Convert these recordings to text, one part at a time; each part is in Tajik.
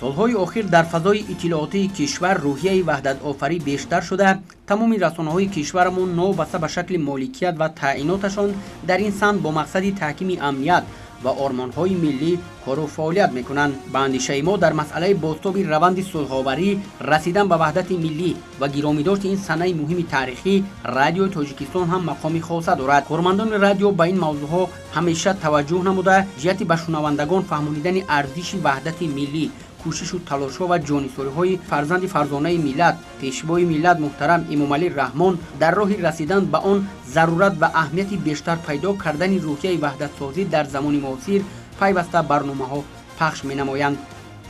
солҳои охир дар фазои иттилоотии кишвар рӯҳияи ваҳдатофарӣ бештар шуда, тамоми расонаҳои кишварамон новобаста ба шакли моликият ва таъиноташон дар ин самт бо мақсади таҳкими амният ва ормонҳои миллӣ кору фаъолият мекунанд. ба андешаи мо дар масъалаи бозтоби раванди сулҳоварӣ, расидан ба ваҳдати миллӣ ва гиромидошти ин санаи муҳими таърихӣ, радиои Тоҷикистон ҳам мақоми хоса дорад. кормандони радио ба ин мавзӯъҳо ҳамеша таваҷҷӯҳ намуда, ҷиҳати ба шунавандагон фаҳмонидани арзиши ваҳдати миллӣ, кӯшишу талошҳо ва ҷонисориҳои фарзанди фарзонаи миллат, пешвои миллат муҳтарам Эмомалӣ Раҳмон дар роҳи расидан ба он зарурат ва аҳамияти бештар пайдо кардани рӯҳияи ваҳдатсозӣ дар замони муосир пайваста барномаҳо пахш менамоянд.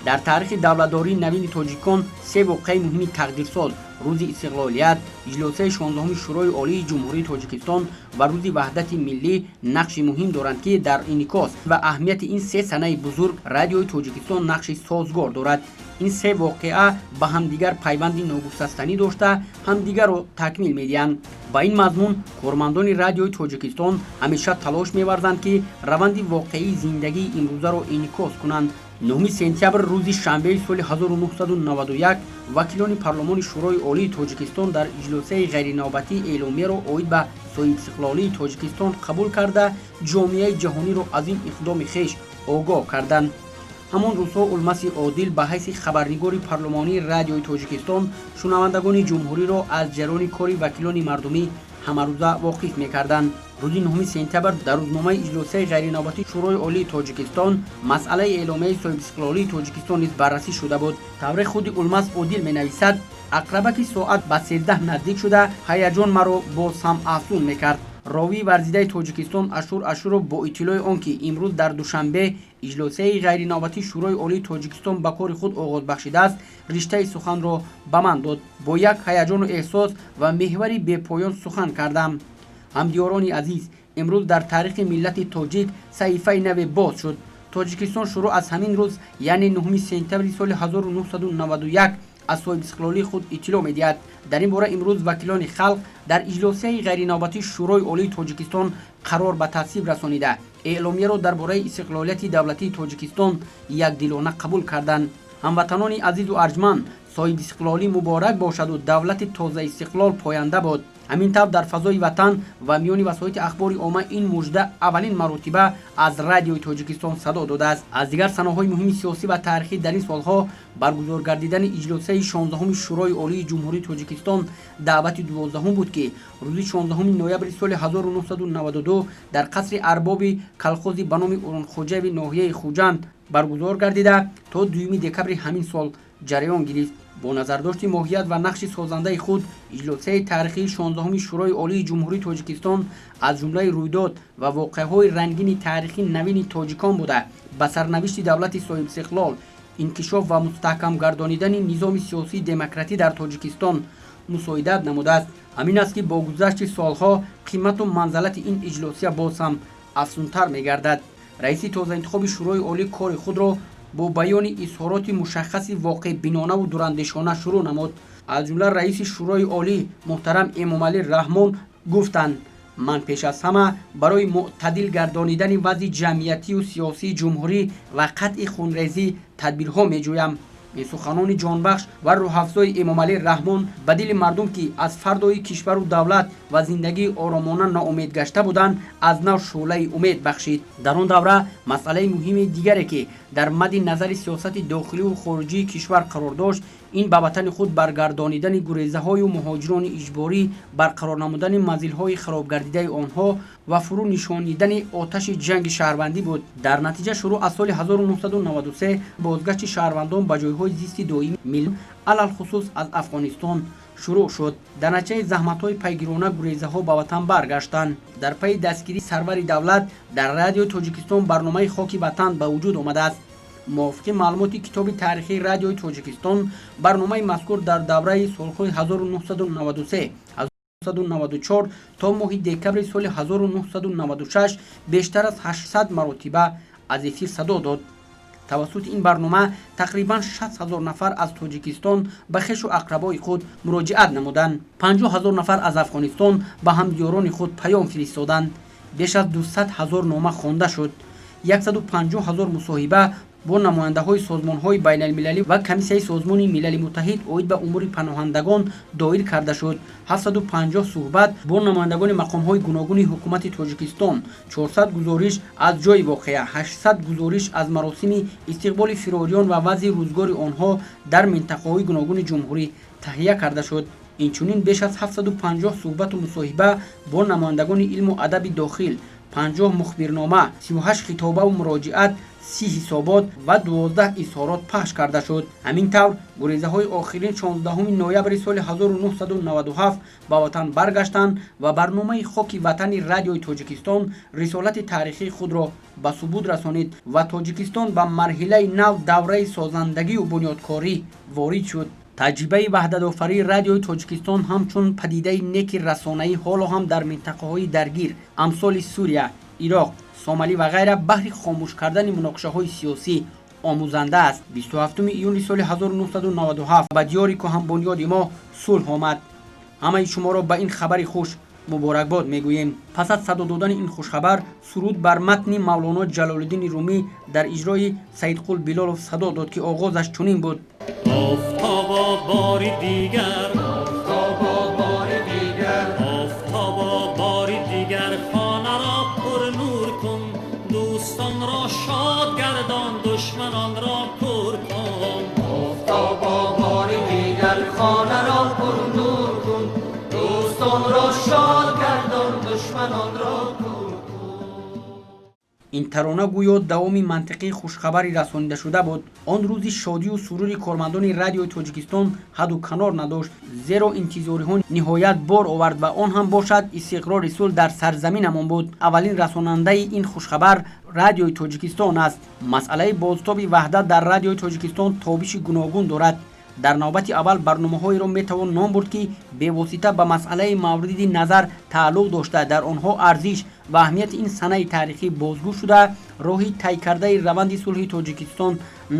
дар таърихи давлатдории навини тоҷикон се воқеаи муҳими тақдирсоз, рӯзи истиқлолият, иҷлосаи 16-уми Шӯрои Олии Ҷумҳурии Тоҷикистон ва рӯзи ваҳдати миллӣ нақши муҳим доранд, ки дар инъикос ва аҳамияти ин се санаи бузург радиои Тоҷикистон нақши созгор дорад. ин се воқеа ба ҳамдигар пайванди ногусастанӣ дошта, ҳамдигарро такмил медиҳанд. ба ин мазмун кормандони радиои Тоҷикистон ҳамеша талош меварзанд, ки раванди воқеии зиндагии имрӯзаро инъикос кунанд. 9 сентябр рӯзи шанбеи соли 1991 вакилони парлумони Шӯрои Олии Тоҷикистон дар иҷлосаи ғайриновбатии эъломияро оид ба соҳибистиқлолии Тоҷикистон қабул карда, ҷомеаи ҷаҳониро аз ин иқдоми хеш огоҳ карданд. ҳамон рӯзҳо Улмаси Одил ба ҳайси хабарнигори парлумонии радиои Тоҷикистон шунавандагони ҷумҳуриро аз ҷараёни кори вакилони мардумӣ ҳамарӯза воқиф мекарданд. рӯзи 9 сентябр дар рӯзномаи иҷлосаи ғайриновбатии Шӯрои Олии Тоҷикистон масъалаи эъломияи соҳибистиқлолии Тоҷикистон низ баррасӣ шуда буд. тавре худи Улмас Одил менависад: ақрабаки соат ба 13 наздик шуда, ҳаяҷон маро боз ҳам афзун мекард. ровии варзидаи Тоҷикистон Ашур Ашуров бо иттилои он ки имрӯз дар душанбе иҷлосаи ғайриновбатии Шӯрои Олии Тоҷикистон ба кори худ оғоз бахшидааст, риштаи суханро ба ман дод. бо як ҳаяҷону эҳсос ва меҳвари бепоён сухан кардам. ҳамдиёрони азиз, имрӯз дар таърихи миллати тоҷик саҳифаи наве боз шуд. Тоҷикистон шуруъ аз ҳамин рӯз, яъне 9 сентябри соли 1991 аз соҳибистиқлолии худ иттилоъ медиҳад. дар ин бора имрӯз вакилони халқ дар иҷлосаи ғайриновбатии Шӯрои Олии Тоҷикистон қарор ба тасвиб расонида, эъломияро дар бораи истиқлолияти давлатии Тоҷикистон якдилона қабул карданд. ҳамватанони азизу арҷманд, соҳибистиқлолӣ муборак бошаду давлати тоза истиқлол поянда бод. ҳамин тавр дар фазои ватан ва миёни васоити ахбори омма ин мужда аввалин маротиба аз радиои Тоҷикистон садо додааст. аз дигар санаҳои муҳими сиёсӣ ва таърихӣ дар ин солҳо баргузор гардидани иҷлосаи 16-уми Шӯрои Олии Ҷумҳурии Тоҷикистон даъвати 12 буд, ки рӯзи 16 ноябри соли 1992 дар қасри арбоби калхози ба номи Уронхоҷаеви ноҳияи Хуҷанд баргузор гардида, то 2 декабри ҳамин сол ҷараён гирифт. бо назардошти моҳият ва нақши созандаи худ, иҷлосаи таърихии 16-уми Шӯрои Олии Ҷумҳурии Тоҷикистон аз ҷумлаи рӯйдод ва воқеаҳои рангини таърихи навини тоҷикон буда, ба сарнавишти давлати соҳибистиқлол, инкишоф ва мустаҳкам гардонидани низоми сиёсии демократӣ дар Тоҷикистон мусоидат намудааст. ҳамин аст ки бо гузашти солҳо қимату манзалати ин иҷлосия боз ҳам афзунтар мегардад. раиси тозаинтихоби Шӯрои Олӣ кори худро бо баёни изҳороти мушаххаси воқеъбинонаву дурандешона шурӯъ намуд. аз ҷумла раиси Шӯрои Олӣ муҳтарам Эмомалӣ Раҳмон гуфтанд: ман пеш аз ҳама барои муътадил гардонидани вазъи ҷамъиятию сиёсии ҷумҳурӣ ва қатъи хунрезӣ тадбирҳо меҷӯям. ин суханони ҷонбахш ва рӯҳафзои Эмомалӣ Раҳмон ба дили мардум, ки аз фардои кишвару давлат ва зиндагии оромона ноумед гашта буданд, аз нав шӯълаи умед бахшид. дар он давра масъалаи муҳими дигаре, ки дар мадди назари сиёсати дохиливу хориҷии кишвар қарор дошт, ин ба ватани худ баргардонидани гурезаҳою муҳоҷирони иҷборӣ, барқарор намудани манзилҳои харобгардидаи онҳо ва фурӯ нишонидани оташи ҷанги шаҳрвандӣ буд. дар натиҷа шуруъ аз соли 1993 бозгашти шаҳрвандон ба ҷойҳои зисти доимии миллат, алалхусус аз Афғонистон шуруъ шуд. дар натиҷаи заҳматҳои пайгирона гурезаҳо ба ватан баргаштанд. дар пайи дастгирии сарвари давлат дар радиои Тоҷикистон барномаи Хоки ватан ба вуҷуд омадааст. мувофиқи маълумоти китоби таърихии радиои Тоҷикистон, барномаи мазкур дар давраи солҳои 1993-1994 то моҳи декабри соли 1996 бештар аз 800 маротиба аз эфир садо дод. тавассути ин барнома тақрибан 60 000 нафар аз Тоҷикистон ба хешу ақрабои худ муроҷиат намуданд. 50 000 нафар аз Афғонистон ба ҳамдиёрони худ паём фиристоданд. беш аз 200 000 нома хонда шуд. 150 000 мусоҳиба бо намояндаҳои созмонҳои байналмилалӣ ва комиссияи созмони милали муттаҳид оид ба умури паноҳандагон доир карда шуд. 750 суҳбат бо намояндагони мақомҳои гуногуни ҳукумати Тоҷикистон, 400 гузориш аз ҷойи воқеа, 800 гузориш аз маросими истиқболи фирориён ва вазъи рӯзгори онҳо дар минтақаҳои гуногуни ҷумҳурӣ таҳия карда шуд. инчунин беш аз 750 суҳбату мусоҳиба бо намояндагони илму адаби дохил, 50 мухбирнома, 38 хитобаву муроҷиат, 30 ҳисобот ва 12 изҳорот пахш карда шуд. ҳамин тавр гурезаҳои охирин 16 ноябри соли 1997 ба ватан баргаштанд ва барномаи хоки ватани радиои Тоҷикистон рисолати таърихии худро ба субут расонид ва Тоҷикистон ба марҳилаи нав давраи созандагию бунёдкорӣ ворид шуд. таҷрибаи ваҳдатофарии радиои Тоҷикистон ҳамчун падидаи неки расонаӣ ҳоло ҳам дар минтақаҳои даргир амсоли Сурия, Ироқ, Сомалӣ ва ғайра баҳри хомӯш кардани муноқишаҳои сиёсӣ омӯзанда аст. 27 июни соли 1997 ба диёри кӯҳанбунёди мо сулҳ омад. ҳамаи шуморо ба ин хабари хуш муборакбод мегӯем. пас аз садо додани ин хушхабар, суруд бар матни Мавлоно Ҷалолиддини Румӣ дар иҷрои Саидқул Билолов садо дод, ки оғозаш чунин буд: آفتابا باری دیگر آفتابا باری دیگر خانه را پر نور کن دوستان را شاد گردان دشمنان را کور کن آفتابا باری دیگر خانه را پر نور کن دوستان را شاد گردان دشمنان را کور کن. ин тарона гӯё давоми мантиқии хушхабари расонидашуда буд. он рӯзи шодию сурури кормандони радиои Тоҷикистон ҳадду канор надошт, зеро интизориҳо ниҳоят бор овард ва он ҳам бошад истиқрори сулҳ дар сарзаминамон буд. аввалин расонандаи ин хушхабар радиои Тоҷикистон аст. масъалаи бозтоби ваҳдат дар радиои Тоҷикистон тобиши гуногун дорад. дар навбати аввал барномаҳоеро метавон ном бурд, ки бевосита ба масъалаи мавриди назар тааллуқ дошта, дар онҳо арзиш ва аҳамияти ин санаи таърихӣ бозгӯ шуда, роҳи тай кардаи раванди сулҳи Тоҷикистон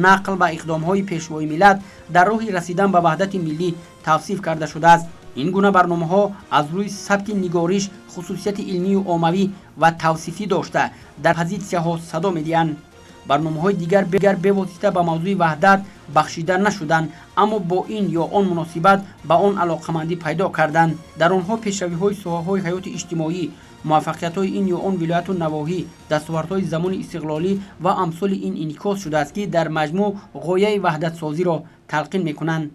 нақл ва иқдомҳои пешвои миллат дар роҳи расидан ба ваҳдати миллӣ тавсиф карда шудааст. ин гуна барномаҳо аз рӯи сабти нигориш хусусияти илмию оммавӣ ва тавсифӣ дошта дар позитсияҳо садо медиҳанд. барномаҳои дигар бевосита ба мавзӯи ваҳдат бахшида нашуданд, аммо бо ин ё он муносибат ба он алоқамандӣ пайдо карданд. дар онҳо пешравиҳои соҳаҳои ҳаёти иҷтимоӣ, муваффақиятҳои ин ё он вилояту навоҳӣ, дастовардҳои замони истиқлолӣ ва амсоли ин инъикос шудааст, ки дар маҷмӯъ ғояи ваҳдатсозиро талқин мекунанд.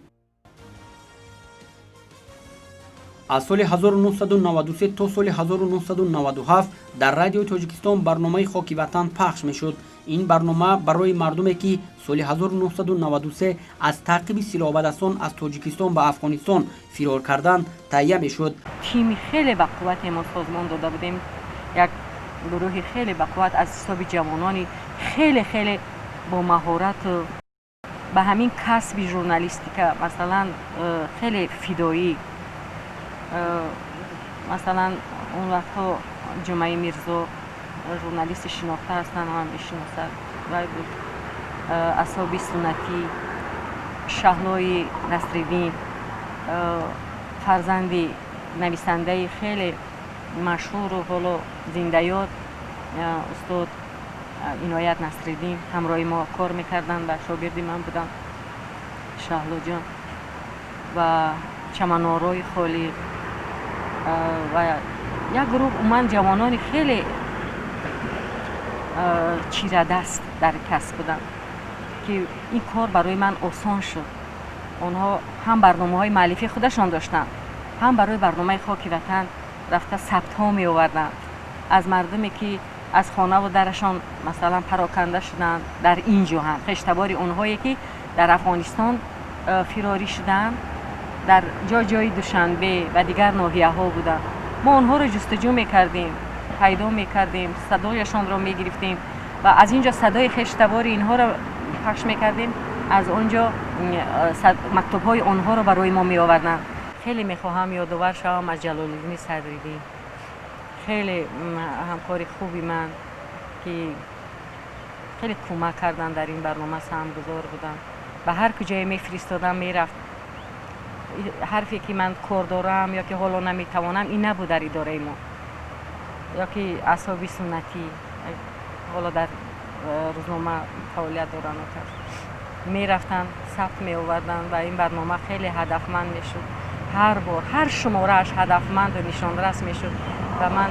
аз соли 1993 то соли 1997 дар радиои Тоҷикистон барномаи хоки ватан пахш мешуд. ин барнома барои мардуме, ки соли 1993 аз таъқиби силоҳбадасон аз Тоҷикистон ба Афғонистон фирор карданд, таҳия мешуд. тими хеле бақуввате мо созмон дода будем, як гурӯҳи хеле бақувват аз ҳисоби ҷавонони хеле бо маҳорату ба ҳамин касби журналистика, масалан хеле фидоӣ. масалан он вақтҳо ҷумаи мирзо журналисти шинохта ҳастанд, ҳам мешиносад. вай буд. асоби суннатӣ, шаҳлои Насриддин, фарзанди нависандаи хеле машҳуру ҳоло зиндаёд устод Иноят Насриддин ҳамроҳи мо кор мекарданд ва шогирди ман буданд, шаҳлоҷон ва Чаманорои Холиқ ва як гурӯҳ умуман ҷавонони хеле чирадаст дар касб буданд, ки ин кор барои ман осон шуд. онҳо ҳам барномаҳои маълифи худашон доштанд, ҳам барои барномаи хоки ватан рафта сабтҳо меоварданд аз мардуме, ки аз хонаву дарашон масалан пароканда шуданд дар ин ҷо ҳам хештабори онҳое, ки дар Афғонистон фирорӣ шуданд, дар ҷои Душанбе ва дигар ноҳияҳо буданд. мо онҳоро ҷустуҷӯ мекардем, пайдо мекардем, садояшонро мегирифтем ва аз ин ҷо садои хештабори инҳоро пахш мекардем, аз он ҷо мактубҳои онҳоро барои мо меоварданд. хеле мехоҳам ёдовар шавам аз Ҷалолиддин Садриддӣ, хеле ҳамкори хуби ман, ки хеле кӯмак карданд дар ин барнома, саҳмгузор буданд. ба ҳар куҷое мефиристодам, мерафт. ҳарфе ки ман кор дорам ё ки ҳоло наметавонам, ин набуд дар идораи мо, ё ки асҳоби суннатӣ ҳоло дар روزنامه فعالیت دارن می رفتن ثبت می آوردن و این برنامه خیلی هدفمند می شد. هر بار هر شمارهش هدفمند و نشان‌رس می شد و من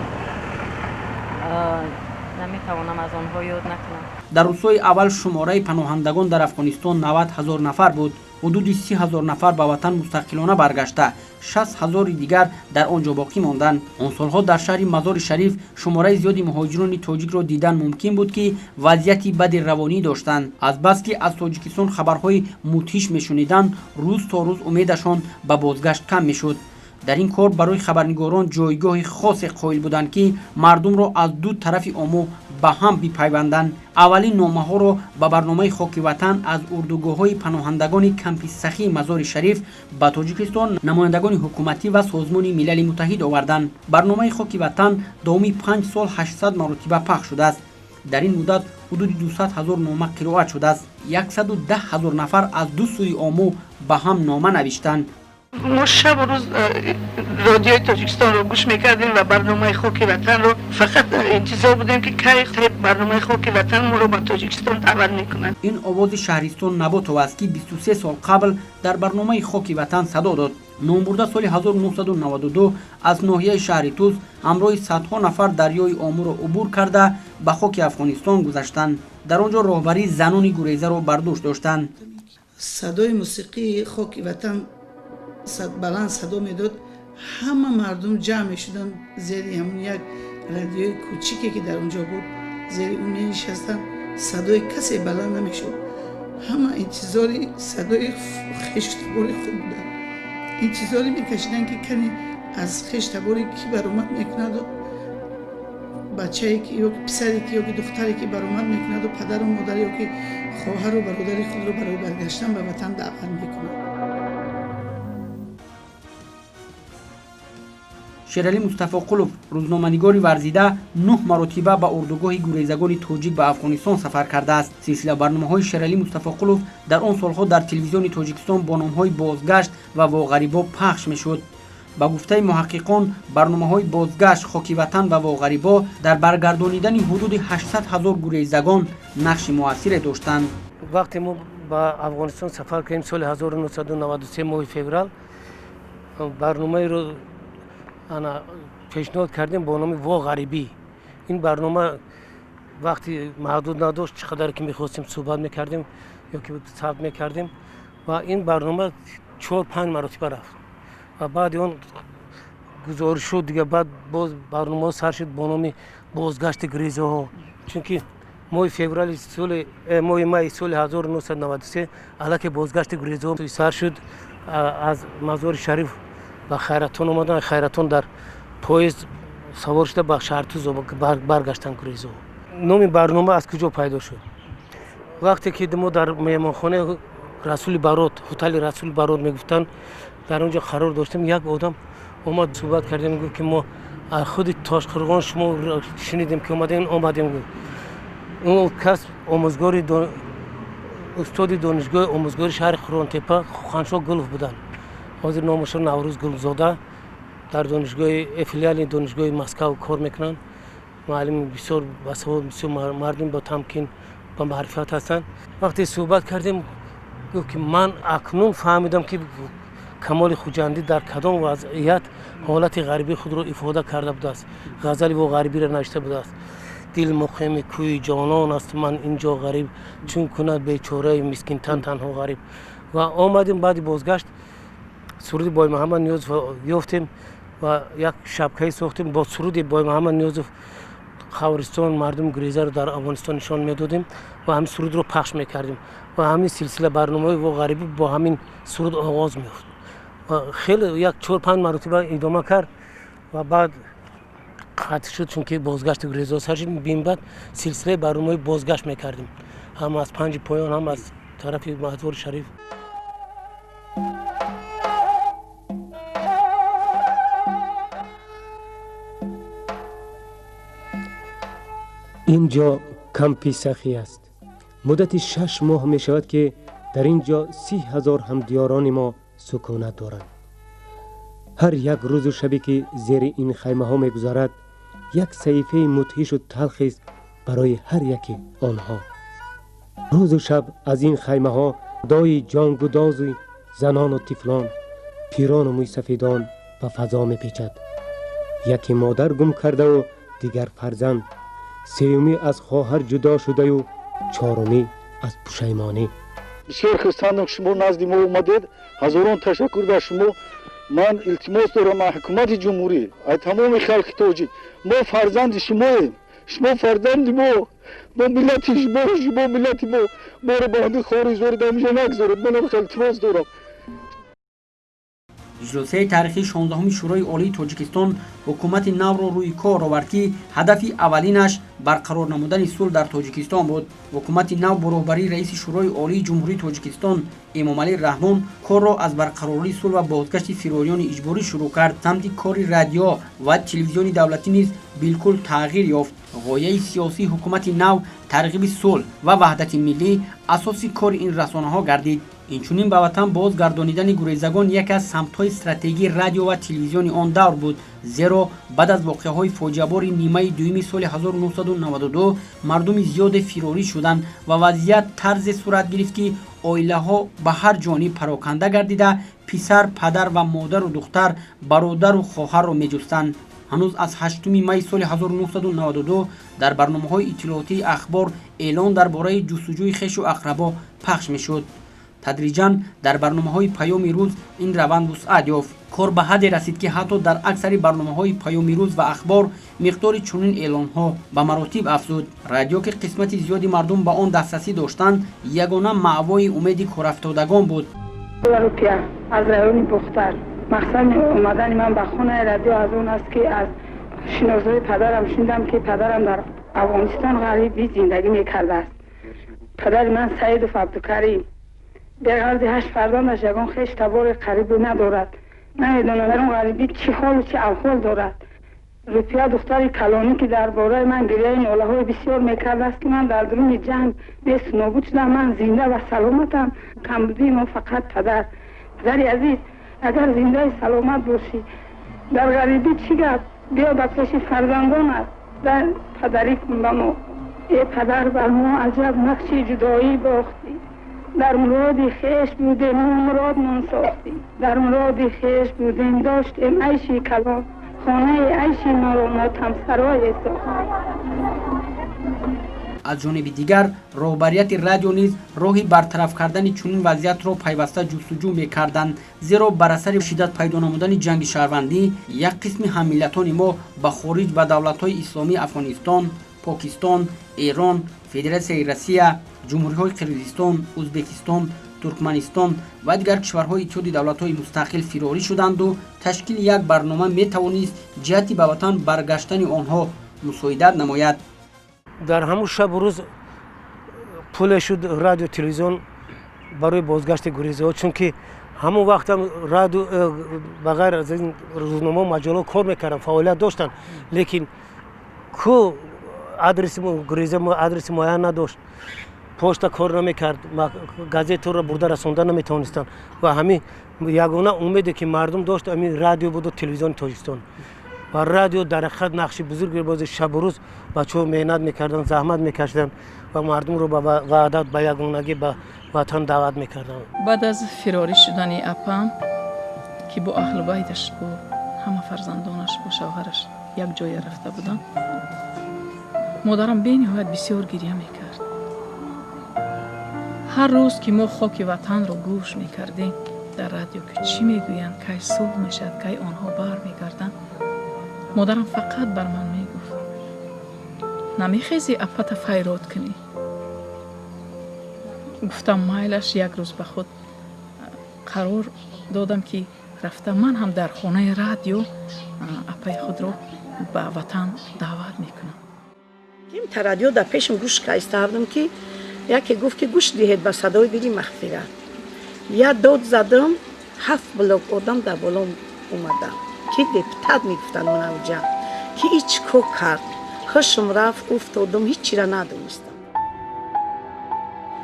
نمی توانم از آنها یاد نکنم. در روزهای اول شماره پناهندگان در افغانستان 90,000 نفر بود. حدود 30,000 نفر به وطن مستقلانه برگشته، 60,000 دیگر در آنجا باقی ماندند. آن سالها در شهر مزار شریف شماره زیادی مهاجران تاجیک را دیدن ممکن بود که وضعیتی بد روانی داشتند. از بس که از تاجیکستان خبرهای مدهش میشنیدند، روز تا روز امیدشان به بازگشت کم میشد. در این کار برای خبرنگاران جایگاه خاص قائل بودند که مردم را از دو طرف آمو به هم بپیوندند. اولین نامه‌ها را به برنامه خاک وطن از اردوگاه‌های پناهندگان کمپ سخی مزار شریف به تاجیکستان نمایندگان حکومتی و سازمان ملل متحد آوردند. برنامه خاک وطن داومی 5 سال 800 مرتبه پخش شده است. در این مدت حدود 200,000 نامه قرائت شده است. 110,000 نفر از دو سوی آمو به هم نامه نوشتند. ما شب و روز رادیوی تاجیکستان رو گوش میکردیم و برنامه خاک وطن رو فقط انتظار بودیم که کی برنامه خاک وطن ما رو به تاجیکستان دعوت میکنن. این آواز شهرستان نباتو است که 23 سال قبل در برنامه خاک وطن صدا داد. نوامبر سال 1992 از ناحیه شهر توز همراه صدها نفر دریای آمو را عبور کرده به خاک افغانستان گذشتند. در آنجا راهبری زنان گریزه را بر دوش داشتند. صدای موسیقی خاک وطن بلند صدا میداد. همه مردم جمع شدن زیر همون یک رادیوی کوچیکی که در اونجا بود، زیر اون می نشستن. صدای کسی بلند نمیشد. همه انتظاری صدای خشتباری خود بودن. انتظاری میکشیدن که کنی از خشتباری کی برآمد میکند و بچه‌ای که یا پسری که یا دختری که برآمد میکند و پدر و مادر یا که خواهر و برادر خود رو برای برگشتن به وطن دعوت میکند. شیرعلی مصطفی قلوف روزنامه‌نگار ورزیده 9 مرتبه به اردوگاه گریزگان تاجیک به افغانستان سفر کرده است. سلسله برنامه‌های شیرعلی مصطفی قلوف در آن سالها در تلویزیون تاجیکستان با نام‌های بازگشت و واغریبا پخش می‌شد. با گفته محققان برنامه‌های بازگشت، خاک وطن و واغریبا در برگردانیدن حدود 800,000 گریزگان نقش مؤثری داشتند. وقتی ما به افغانستان سفر کردیم سال 1993 ماه فوریه، برنامه رو انا پیشنهاد کردیم با نام واغریبی. این برنامه وقتی محدود نداشت، چقدر که می‌خواستیم صحبت می‌کردیم یا که ثبت می‌کردیم و این برنامه 4-5 مرتبه رفت و بعد اون گزارش شد دیگه. بعد باز برنامه سر شد با نام بازگشت گریزه ها، چون که ماه فوریه سال ماه سال 1993 الکی بازگشت گریزه ها سر شد. از مزار شریف به خیراتون اومدن، خیراتون در پاییز سوار شده به شهر توز برگشتن گریزه. نام برنامه از کجا پیدا شد؟ وقتی که ما در مهمانخانه رسول بارود، هتل رسول بارود میگفتن، در اونجا قرار داشتیم. یک آدم اومد صحبت کردیم، میگه که ما خود تاشقرغان شما شنیدیم که اومدیم. اون کس آموزگاری استاد دانشگاه آموزگاری شهر قرآن تپه خانشاه گلف بودن. حاضر نامشون نوروز گلزاده در دانشگاه فیلیال دانشگاه مسکو کار میکنن. معلم بسیار باسواد، بسیار مردم با تمکین با معرفت هستند. وقتی صحبت کردیم گفت که من اکنون فهمیدم که کمال خوجندی در کدام وضعیت حالت غریبی خود را افاده کرده بوده است. غزل و غریبی را نوشته بوده است. دل مقیم کوی جانان است من اینجا غریب، چون کند بیچاره مسکین تنها غریب. و آمدیم بعد بازگشت سرود بای محمد نیازف یافتیم و یک شبکه ساختیم با سرود بای محمد نیازف. خاورستان مردم گریزه رو در افغانستان نشان میدادیم و همین سرود رو پخش میکردیم و همین سلسله برنامه و غریبی با همین سرود آغاز می‌شد و خیلی یک 4-5 مرتبه ادامه کرد و بعد قطع شد، چون که بازگشت گریزه سر شد. بیم بعد سلسله برنامه بازگشت میکردیم، هم از پنج پایان هم از طرف مزار شریف. اینجا کمپ سخی است. مدت 6 ماه می شود که در اینجا 30,000 همدیاران ما سکونت دارند. هر یک روز و شبی که زیر این خیمه ها می گذارد یک صحیفه مدهش و تلخ است برای هر یکی آنها. روز و شب از این خیمه ها دای جانگدازی زنان و طفلان، پیران و موی سفیدان به فضا می پیچد. یکی مادر گم کرده و دیگر فرزند، سیومی از خواهر جدا شده و چهارمی از پشیمانی. بسیار خستانم شما نزد ما اومدید. هزاران تشکر به شما. من التماس دارم از حکومت جمهوری، از تمام خلق تاجیک، ما فرزند شماییم، شما فرزند ما ملت شما ملت ما رو به هم خارج وارد همیشه نگذارید. من التماس دارم. جلسه تاریخی 16 شورای عالی تاجیکستان حکومت نو را روی کار آورد که هدف اولینش برقرار نمودن صلح در تاجیکستان بود. حکومت نو با رهبری رئیس شورای عالی جمهوری تاجیکستان امامعلی رحمان کار را از برقراری صلح و بازگشت فیروریان اجباری شروع کرد. سمت کار رادیو و تلویزیون دولتی نیز بالکل تغییر یافت. غایه سیاسی حکومت نو ترغیب صلح و وحدت ملی اساسی کار این رسانه ها گردید. اینچنین به وطن بازگردانیدن گریزگان یک از سمت‌های استراتژی رادیو و تلویزیون آن دور بود، زیرا بعد از واقعه‌های فاجعه‌بار نیمه دوم سال 1992 مردم زیاد فراری شدند و وضعیت طرز صورت گرفت که عائله‌ها به هر جانب پراکنده گردیده پسر، پدر و مادر و دختر، برادر و خواهر را می‌جستند. هنوز از 8 می سال 1992 در برنامه‌های اطلاعاتی اخبار اعلان درباره جستجوی خویش و اقربا پخش می‌شد. تدریجاً در برنامه‌های پیام روز این روند وسعت یافت. کار به حدی رسید که حتی در اکثر برنامه‌های پیام روز و اخبار مقدار چنین اعلان‌ها به مراتب افزود. رادیو که قسمت زیادی مردم به آن دسترسی داشتند، یگانه مأوای امید کارافتادگان بود. روپیه از رایون بختر. مقصد اومدن من به خونه رادیو از اون است که از شناسای پدرم شنیدم که پدرم در افغانستان غریبی زندگی می‌کرده است. پدر من سید عبدالکریم به غرض 8 فرزندش یگان خویش تبار قریبی ندارد. نمیدونم در اون غریبی چه حال و چه احوال دارد. روپیه دختر کلانی که درباره من گریه ناله‌های بسیار میکرد است که من در درون جنگ نیست نابود شدم. من زنده و سلامتم. کمبودی ما فقط پدری عزیز اگر زنده سلامت باشی در غریبی چی گفت بیا به پیش فرزندانت در پدری کن به ما. ای پدر بر ما عجب نقش جدایی باختی. در مراد خویش بودیم مراد من ساختی. در مراد خویش بودیم داشتیم عیشی کلان خانه عیشی ما رو ماتم سرای ساخت. از جانب دیگر رهبریت رادیو نیز راهی برطرف کردن چنین وضعیت را پیوسته جستجو می‌کردند، زیرا بر اثر شدت پیدا نمودن جنگ شهروندی یک قسم هم‌ملتان ما به خارج و دولت‌های اسلامی افغانستان، پاکستان، ایران، فدراسیون روسیه، جمهوری‌های قرقیزستان، ازبکستان، ترکمنستان و دیگر کشورهای اتحاد دولت‌های مستقل فراری شدند و تشکیل یک برنامه می‌توانست جهتی به وطن برگشتن آنها مساعدت نماید. در همون شب و روز پول شد رادیو تلویزیون برای بازگشت گریزه‌ها، چون که همون وقت هم رادیو بغیر از این روزنامه و مجله کار میکردن، فعالیت داشتن، لیکن کو آدرس گریزه آدرس معین نداشت، پشت کار نمیکرد، گازت را برده رساندن نمیتونستن و همین یگانه امیدی که مردم داشت همین رادیو بود و تلویزیون تاجیکستان. و رادیو در حقیقت نقش بزرگی بود. شب و روز بچه‌ها مهنت میکردن، زحمت میکشیدن و مردم رو به وحدت به یگانگی به وطن دعوت میکردن. بعد از فراری شدن اپم که با اهل بیتش با همه فرزندانش با شوهرش یک جای رفته بودن، مادرم به نهایت بسیار گریه میکرد. هر روز که ما خاک وطن رو گوش میکردیم در رادیو که چی میگویند، کی صلح میشد، کی آنها بر میگردند، مادرم فقط بر من میگفت نمیخیزی اپت فیراد کنی. گفتم میلش. یک روز به خود قرار دادم که رفتم من هم در خانه رادیو اپای خود رو به وطن دعوت میکنم. تا رادیو در پیشم گوش ایستادم که یکی گفت که گوش دهید به صدای دلی مغفرت. یا داد زدم، 7 بلاک آدم در بالام اومدم که دپتات میگفتن من اونجا که هیچ کو کرد، خوشم رفت، افتادم، هیچی را ندونستم.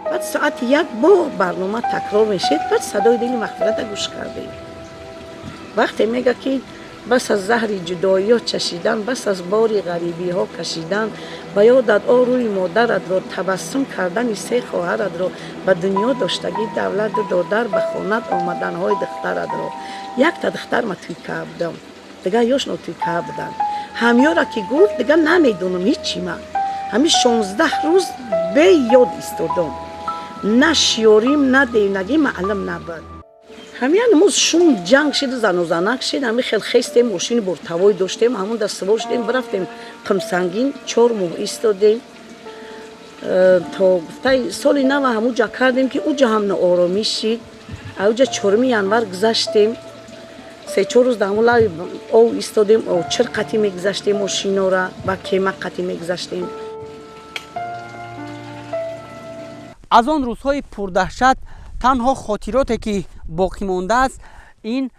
بعد ساعت 1 بار برنامه تکرار میشد، بعد صدای دلی مغفرت گوش کردیم. وقتی میگه که بس از زهر جدایی ها چشیدن، بس از بار غریبی ها کشیدن، به یادت روی مادرت را تبسم کردن سه خواهرت را، به دنیا داشتگی دولت دادر، به خانت آمدن های دخترت را. یک تا دختر ما توی که بودم، دیگه یاش نو توی که بودن. همیارا که گفت دیگه نمیدونم هیچی. من همی 16 روز به یاد استادم، نه شیاریم نه دیونگی معلم نبود. همیان موز شون جنگ شد، زن و زنک شد. همی خیلی خیستیم، ماشین برتوای داشتیم، همون دست سوار شدیم برفتیم قمسنگین. 4 ماه ایستادیم تا گفته سال نو همونجا کردیم که اونجا هم آرامی شد. اونجا چرمی انور گذشتیم، 3-4 روز در همون لای او ایستادیم. او چرقتی میگذشتیم ماشینا را و کیمک قتی میگذشتیم. از آن روزهای پردهشت تنها خاطراتی که باقی مانده است این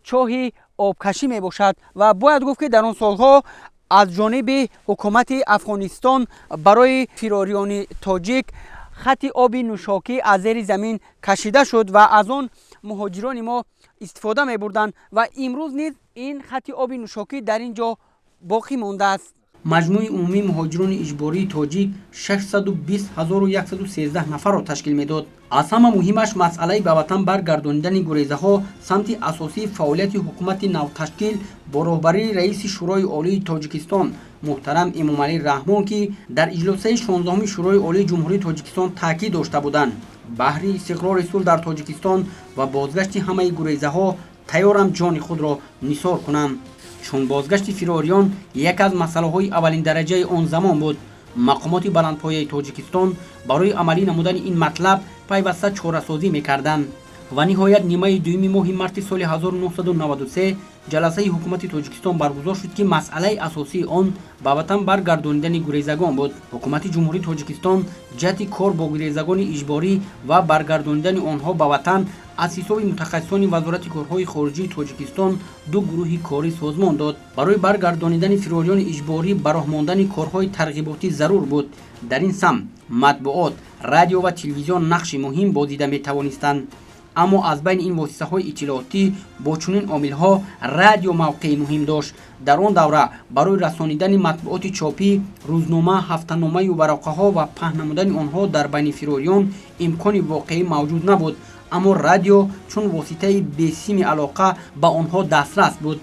چاه آبکشی می باشد و باید گفت که در آن سالها از جانب حکومت افغانستان برای فراریان تاجیک خط آب نوشاکی از زیر زمین کشیده شد و از آن مهاجران ما استفاده می بردند و امروز نیز این خط آب نوشاکی در اینجا باقی مانده است. مجموع عمومی مهاجران اجباری تاجیک 620,113 نفر را تشکیل میداد. از همه مهمش مسئله به وطن برگرداندن گریزه ها سمت اساسی فعالیت حکومت نو تشکیل با رهبری رئیس شورای عالی تاجیکستان محترم امامعلی رحمان که در اجلاس 16 شورای عالی جمهوری تاجیکستان تاکید داشته بودند. بهر استقرار صلح در تاجیکستان و بازگشت همه گریزه ها تیارم جان خود را نثار کنم. چون بازگشت فراریان یک از مسئله های اولین درجه آن زمان بود. مقامات بلندپایه تاجیکستان برای عملی نمودن این مطلب پیوسته چاره‌سازی می‌کردند و نهایت نیمه دوم ماه مارس سال 1993 جلسه حکومت تاجیکستان برگزار شد که مسئله اساسی آن به وطن برگرداندن گریزگان بود. حکومت جمهوری تاجیکستان جهت کار با گریزگان اجباری و برگرداندن آنها به وطن از حساب متخصصان وزارت کارهای خارجی تاجیکستان 2 گروه کاری سازمان داد. برای برگرداندن فراریان اجباری براه ماندن کارهای ترغیباتی ضرور بود. در این سم مطبوعات، رادیو و تلویزیون نقش مهم بازیده می توانستند. اما از بین این واسطه های اطلاعاتی با چنین عامل ها رادیو موقعی مهم داشت. در آن دوره برای رسانیدن مطبوعات چاپی، روزنامه، هفته‌نامه و ورقه ها و پهن نمودن آنها در بین فراریان امکان واقعی موجود نبود. اما رادیو چون واسطه بسیم علاقه به آنها دسترس بود.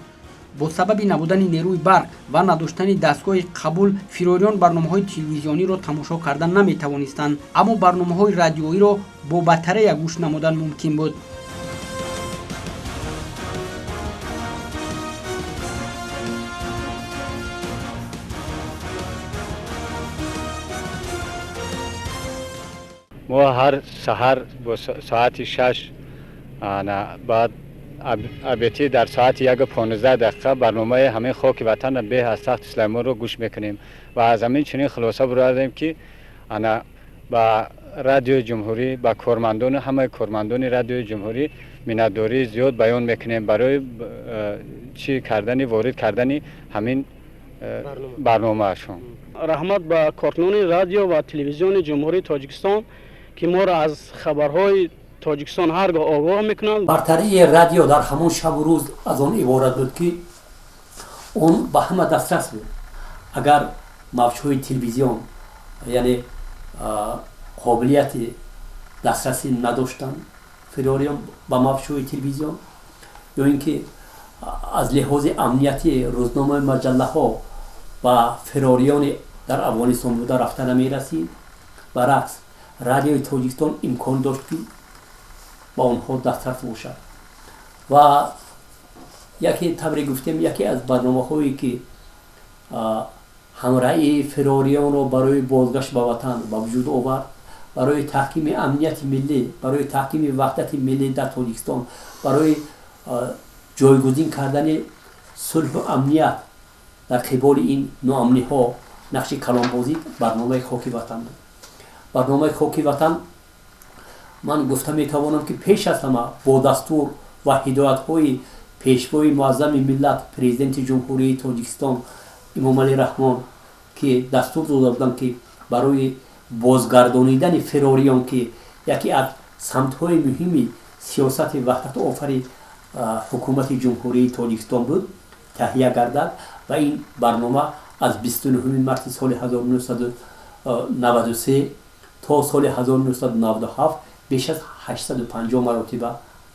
با سبب نبودن نیروی برق و نداشتن دستگاه قبول فراریان برنامه‌های تلویزیونی را تماشا کردن نمی‌توانستند، اما برنامه‌های رادیویی را با بطری گوش نمودن ممکن بود. ما هر سحر با ساعت 6 بعد البته در ساعت 1:15 دقیقه برنامه همه خاک وطن به از تخت سلیمان رو گوش میکنیم و از همین چنین خلاصه برادیم که انا با رادیو جمهوری، با کارمندان، همه کارمندان رادیو جمهوری منتداری زیاد بیان میکنیم برای چی کردن وارد کردن همین برنامه شون. رحمت به کارکنان رادیو و تلویزیون جمهوری تاجیکستان که ما را از خبرهای تاجیکستان هرگاه آگاه میکنند. برتری رادیو در همون شب و روز از اون عبارت بود که اون به همه دسترس بود. اگر موجهای تلویزیون یعنی قابلیت دسترسی نداشتن فراریان با موجهای تلویزیون، یا اینکه از لحاظ امنیتی روزنامه مجله ها و فراریان در افغانستان بوده رفته نمیرسید. برعکس رادیوی تاجیکستان امکان داشت که با اونها دسترس باشد و یکی تبریک گفتیم یکی از برنامه هایی که همراهی فراریان رو برای بازگشت به وطن به وجود آورد، برای تحکیم امنیت ملی، برای تحکیم وحدت ملی در تاجیکستان، برای جایگزین کردن صلح و امنیت در قبال این ناامنی ها نقش کلانبازی برنامه خاک وطن بود. برنامه خاک وطن من گفتم میتوانم که پیش از همه با دستور و هدایت های پیشوای معظم ملت پرزیدنت جمهوری تاجیکستان امامعلی رحمان که دستور داده بودند که برای بازگردانیدن فراریان که یکی از سمت های مهمی سیاست وحدت آفرین حکومت جمهوری تاجیکستان بود، تهیه گردد و این برنامه از 29 مارس سال 1993 تا سال 1997 بیش از 850 مرتبه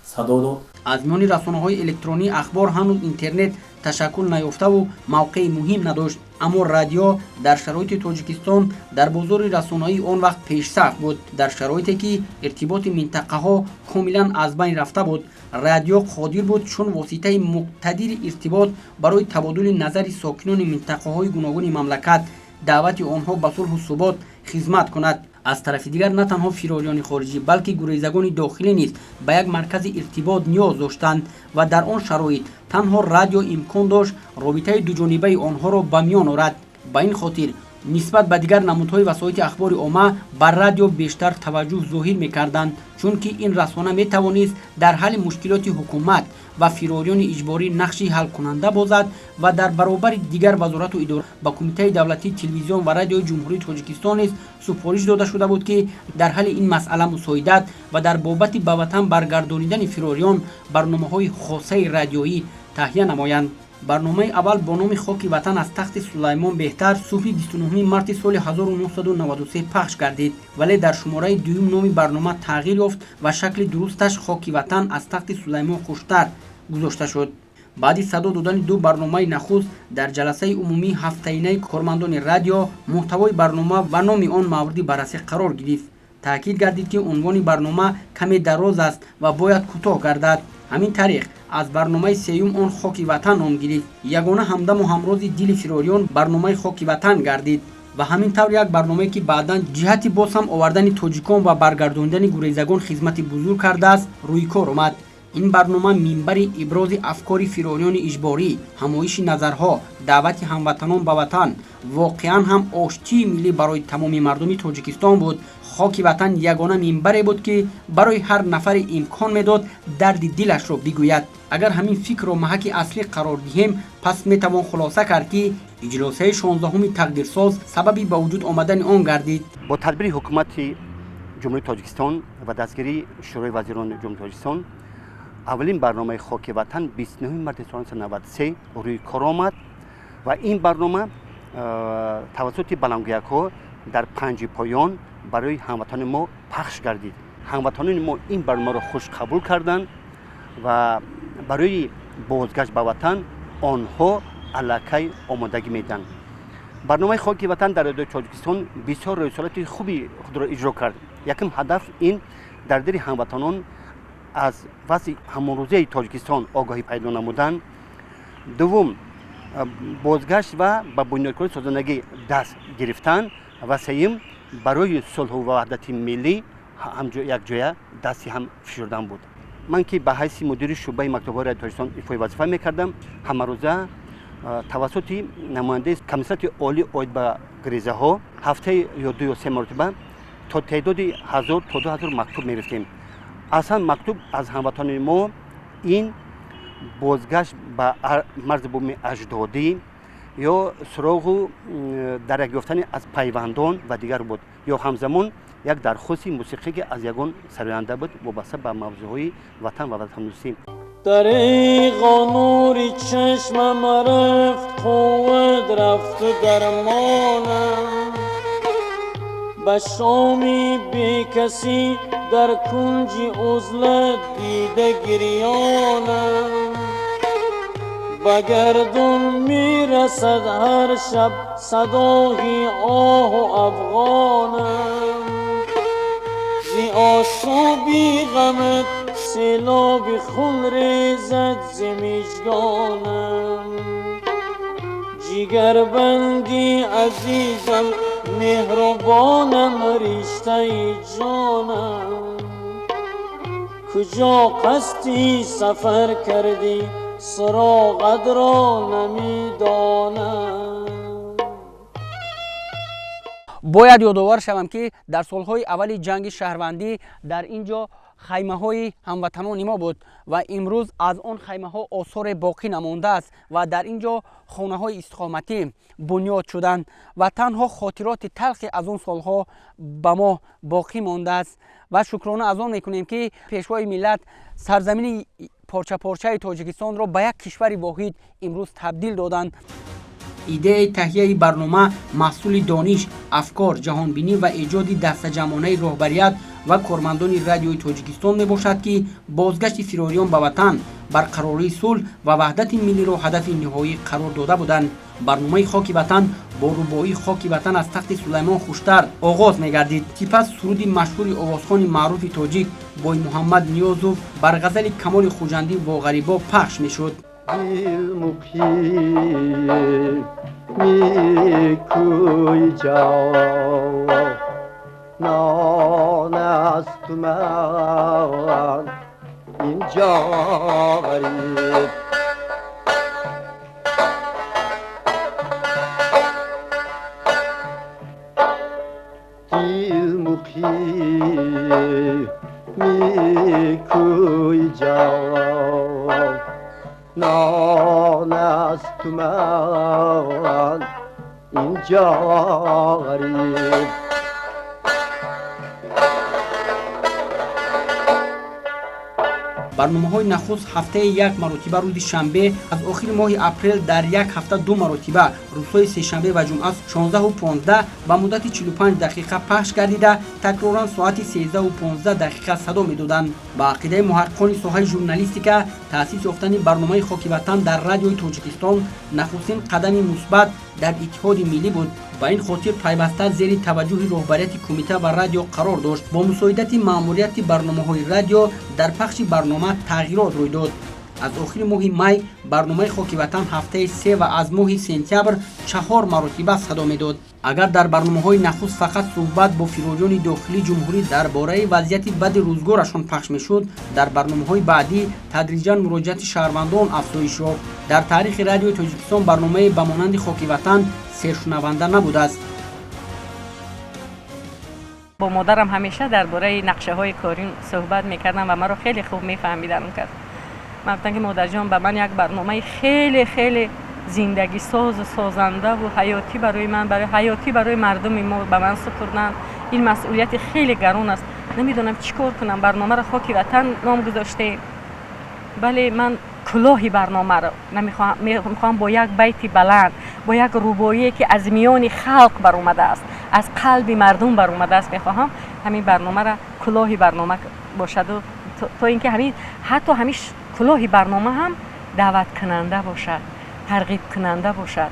صدا داد. از میان رسانه‌های الکترونی اخبار هنوز اینترنت تشکل نیافته و موقع مهم نداشت، اما رادیو در شرایط تاجیکستان در بازار رسانه‌ای آن وقت پیشرفت بود. در شرایطی که ارتباط منطقه ها کاملا از بین رفته بود، رادیو قادر بود چون واسطه مقتدر ارتباط برای تبادل نظر ساکنان منطقه های گوناگون مملکت دعوت آنها به صلح و ثبات خدمت کند. از طرف دیگر نه تنها فراریان خارجی بلکه گریزگان داخلی نیز به یک مرکز ارتباط نیاز داشتند و در آن شرایط تنها رادیو امکان داشت رابطه دوجانبه آنها را به میان آورد. به این خاطر نسبت به دیگر نمودهای وسایل اخبار عامه بر رادیو بیشتر توجه ظاهر می‌کردند، چون که این رسانه می‌توانست در حل مشکلات حکومت و فراریان اجباری نقشی حل کننده باشد و در برابر دیگر وزارت و اداره با کمیته دولتی تلویزیون و رادیو جمهوری تاجیکستان نیز سفارش داده شده بود که در حل این مسئله مساعدت و در بابت به وطن برگردانیدن فراریان برنامه‌های خاصه رادیویی تهیه نمایند. برنامه اول با نام خاک وطن از تخت سلیمان بهتر صبح 29 مارس سال 1993 پخش گردید، ولی در شماره دوم نام برنامه تغییر یافت و شکل درستش خاک وطن از تخت سلیمان خوشتر گذاشته شد. بعد صدا دادن دو برنامه نخست در جلسه عمومی هفته‌انه کارمندان رادیو، محتوای برنامه و نام آن موردی بررسی قرار گرفت. تاکید گردید که عنوان برنامه کمی دراز است و باید کوتاه گردد. همین طریق از برنامه سیوم آن خاک وطن نام گرفت. یگانه همدم و همراز دل فراریان برنامه خاک وطن گردید و همین طور یک برنامه که بعداً جهتی باز هم آوردن تاجیکان و برگرداندن گریزگان خدمت بزرگ کرده است روی کار آمد. این برنامه منبر ابراز افکار فراریان اجباری، همایش نظرها، دعوت هموطنان به وطن، واقعا هم آشتی ملی برای تمام مردم تاجیکستان بود. خاک وطن یگانه منبری بود که برای هر نفر امکان میداد درد دلش را بگوید. اگر همین فکر را محک اصلی قرار دهیم، پس میتوان خلاصه کرد که اجلاس 16 تقدیرساز سببی به وجود آمدن آن گردید. با تدبیر حکومت جمهوری تاجیکستان و دستگیری شورای وزیران جمهوری تاجیکستان، اولین برنامه خاک وطن 29 مارس 1993 روی کار آمد و این برنامه توسط بلندگویک‌ها در 5 پایان برای هموطنان ما پخش گردید. هموطنان ما این برنامه را خوش قبول کردند و برای بازگشت به وطن آنها علاقه آمادگی میدن. برنامه خاک وطن در رادیو تاجیکستان بسیار رسالت خوبی خود را اجرا کرد. یکم هدف این در دل هموطنان از وضع هم‌روزی تاجیکستان آگاهی پیدا نمودن، دوم بازگشت و به بنیادکاری سازندگی دست گرفتن و سوم برای صلح و وحدت ملی یک جای دستی هم فشردن بود. من که به حیث مدیر شعبه مکتب‌های رادیو تاجیکستان ایفای وظیفه می‌کردم، همه روزه توسط نماینده کمیسیون عالی عاید به گریزه‌ها هفته یا 2 یا 3 مرتبه تا تعداد 1000 تا 2000 مکتوب می‌رفتیم. اصلا مکتوب از هموطنان ما این بازگشت به مرز بوم اجدادی یا سراغ و درک یافتن از پیوندان و دیگر بود، یا همزمان یک درخواست موسیقی که از یگان سراینده بود وابسته به موضوعهای وطن و وطن‌دوستی. طریقا نوری چشمم رفت، قوت رفت و درمانم، به شامی بی کسی در کنج عزلت دیده گریانم، به گردون میرسد هر شب صدای آه و افغانم، زی آشوبی غمت سیلاب خون ریزد ز مژگانم، جگر بندی عزیزم مهربانم رشته جانم، کجا قصدی سفر کردی سراغت را نمیدانم. باید یادآور شوم که در سالهای اول جنگ شهروندی در اینجا خیمه های هموطنان ما بود و امروز از آن خیمه ها آثار باقی نمانده است و در اینجا خانه های استقامتی بنیاد شدند و تنها خاطرات تلخ از اون سالها به ما باقی مانده است و شکرانه از آن میکنیم که پیشوای ملت سرزمین порча порчаи тоҷикистонро ба як кишвари воҳид имрӯз табдил доданд. идеяи таҳияи барнома маҳсули дониш, афкор, ҷаҳонбинӣ ва эҷоди дастаҷамъонаи роҳбарият ва кормандони радиои Тоҷикистон мебошад, ки бозгашти фирориён ба ватан, барқарории сулҳ ва ваҳдати миллиро ҳадафи ниҳоӣ қарор дода буданд. барномаи хоки ватан бо рубоии хоки ватан аз тахти Сулаймон Хуштар оғоз мегардид. Сипас суруди машҳури овозхони маъруфи тоҷик Бой Муҳаммад Ниёзов бар ғазали Камоли Хуҷандӣ Воғарибо пахш мешуд. نان است من اینجا غریب دل مقیم میکوی جان نان است من اینجا غریب барномаҳои нахуст ҳафтаи як маротиба рӯзи шанбе, аз охири моҳи апрел дар як ҳафта ду маротиба рӯзҳои сешанбе ва ҷумъа 16:15 ба муддати 45 дақиқа пахш гардида, такроран соати 13:15 дақиқа садо медоданд. ба ақидаи муҳаққиқони соҳаи журналистика, таъсис ёфтани барномаи хоки ватан дар радиои Тоҷикистон нахустин қадами мусбат дар иттиҳоди миллӣ буд. ба ин хотир пайваста зери таваҷҷӯҳи роҳбарияти кумита ва радио қарор дошт. бо мусоидати маъмурияти барномаҳои радио дар пахши барнома тағйирот рӯй дод. аз охири моҳи май барномаи хоки ватан ҳафтаи 3 ва аз моҳи сентябр 4 маротиба садо медод. агар дар барномаҳои нахуст фақат суҳбат бо фирориёни дохилии ҷумҳурӣ дар бораи вазъияти бади рӯзгорашон пахш мешуд, дар барномаҳои баъдӣ тадриҷан муроҷиати шаҳрвандон афзоиш ёфт. дар таърихи радиои Тоҷикистон барномае ба монанди хоки ватан сершунаванда набудааст. با مادرم همیشه درباره نقشه‌های کاری صحبت می‌کردم و مرا خیلی خوب می‌فهمیدن کرد. من گفتم که مادر جان به من یک برنامه خیلی خیلی زندگی ساز و سازنده و حیاتی برای من، برای حیاتی برای مردم ما به من سپردن. این مسئولیت خیلی گران است. نمیدونم چیکار کنم. برنامه را خاک وطن نام گذاشته. ولی من کلاهی برنامه را میخوام با یک بیت بلند، با یک روبایی که از میان خلق بر اومده است، از قلب مردم بر اومده است، میخوام همین برنامه را کلاهی برنامه باشد و تا اینکه حتی همیش کلاهی برنامه هم دعوت کننده باشد، ترغیب کننده باشد.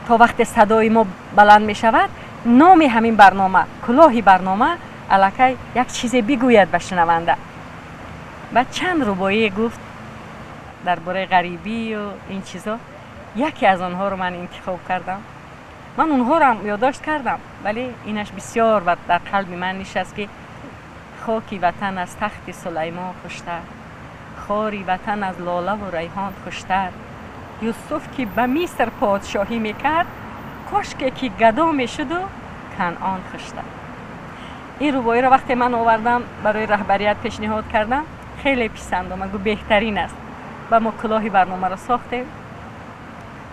تا وقت صدای ما بلند میشود، نام همین برنامه کلاهی برنامه الکی یک چیز بگوید به شنونده. بعد چند روبایی گفت درباره غریبی و این چیزا. یکی از آنها رو من انتخاب کردم. من اونها رو هم یادداشت کردم، ولی اینش بسیار در قلب من نشست که خاکی وطن از تخت سلیمان خوشتر، خاری وطن از لاله و ریحان خوشتر، یوسف که به مصر پادشاهی میکرد، کاشکی که گدا میشد و کنعان خوشتر. این روایی را وقتی من آوردم برای رهبریت پیشنهاد کردم، خیلی پسند آمد، گفت بهترین است. و ما کلاهی برنامه را ساختیم.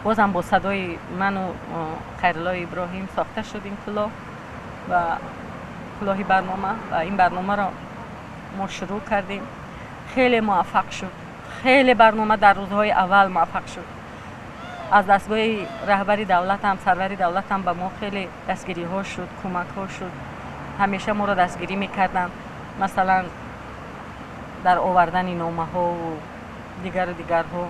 بازم با صدای من و خیرالله ابراهیم ساخته شد این کلاه و کلاهی برنامه و این برنامه را ما شروع کردیم. خیلی موفق شد. خیلی برنامه در روزهای اول موفق شد. از دستگاه رهبری دولت هم، سروری دولت هم به ما خیلی دستگیری ها شد، کمک ها شد. همیشه ما را دستگیری میکردن، مثلا در آوردن نامه ها و دیگر ها.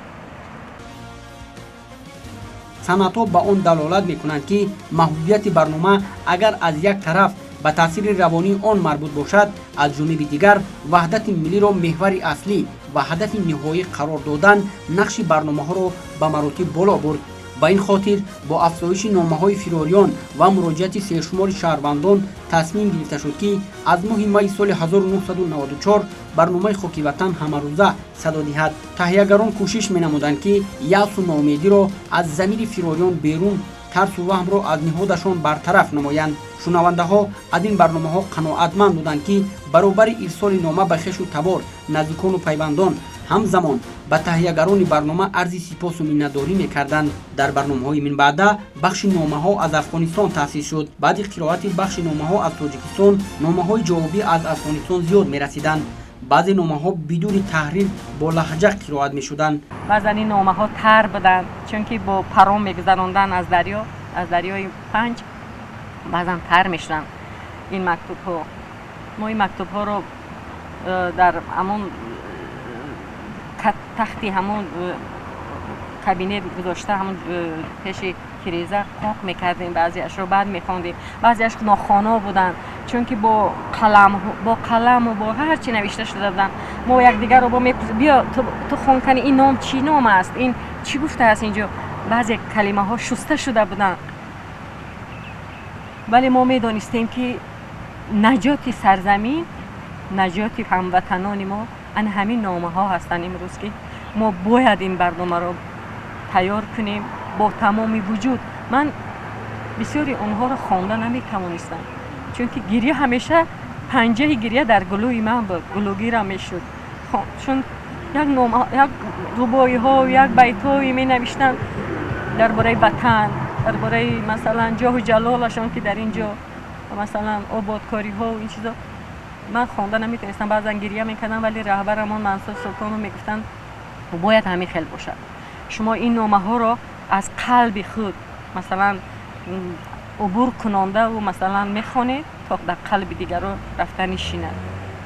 санадҳо ба он далолат мекунанд ки маҳдудияти барнома агар аз як тараф ба таъсири равонии он марбут бошад, аз ҷониби дигар ваҳдати миллиро меҳвари аслӣ ва ҳадафи ниҳоӣ қарор додан нақши барномаҳоро ба маротиб боло бурд. ба ин хотир бо афзоиши номаҳои фирориён ва муроҷиати сершумори шаҳрвандон тасмим гирифта шуд ки аз моҳи майи соли 1994 барномаи хоки ватан ҳамарӯза садо диҳад. таҳиягарон кӯшиш менамуданд ки яъсу ноумедиро аз замири фирориён берун, тарсу ваҳмро аз ниҳодашон бартараф намоянд. шунавандаҳо аз ин барномаҳо қаноатманд буданд ки баробари ирсоли нома ба хешу табор, наздикону пайвандон ҳамзамон ба таҳиягарони барнома арзи сипосу миннатдорӣ мекарданд. дар барномаҳои минбаъда бахши номаҳо аз Афғонистон таъсис шуд. баъди қироати бахши номаҳо аз Тоҷикистон, номаҳои ҷавобӣ аз Афғонистон зиёд мерасиданд. баъзе номаҳо бидуни таҳрир бо лаҳҷа қироат мешуданд. баъзан ин номаҳо тар буданд, чунки бо паром мегузарондан аз дарёи Панҷ баъзан тар мешуданд ин мактубҳо. мо ин мактубҳоро дар ҳамон тахти ҳамон кабинет гузошта, ҳамон пеши тиреза қоқ мекардем, баъзеашро баъд мехондем. баъзеаш нохоно буданд, чунки бо қаламу бо ҳар чӣ навишта шуда буданд. мо якдигарро бо мепурсидем, биё ту хон кани ин ном чӣ ном аст, ин чӣ гуфтааст инҷо. баъзе калимаҳо шуста шуда буданд, вале мо медонистем ки наҷоти сарзамин, наҷоти ҳамватанони мо ана ҳамин номаҳо ҳастанд. имрӯз ки мо бояд ин барномаро тайёр кунем бо тамоми вуҷуд. ман бисёри онҳоро хонда наметавонистам, чунки гирья ҳамеша панҷаи гирья дар гулӯи ман буд, гулӯгирам мешуд. чун як рубоиҳо, як байтҳое менавиштанд дар бораи ватан, дар бораи масалан ҷоҳу ҷалолашон ки дар ин ҷо, масалан ободкориҳо ин чизо ман хонда наметавонистам. баъзан гирья мекардам, вали раҳбарамон Мансур Султонов мегуфтанд бояд ҳамин хел бошад. шумо ин номаҳоро аз қалби худ масалан убур кунондаву масалан мехонед то дар қалби дигарро рафта нишинад.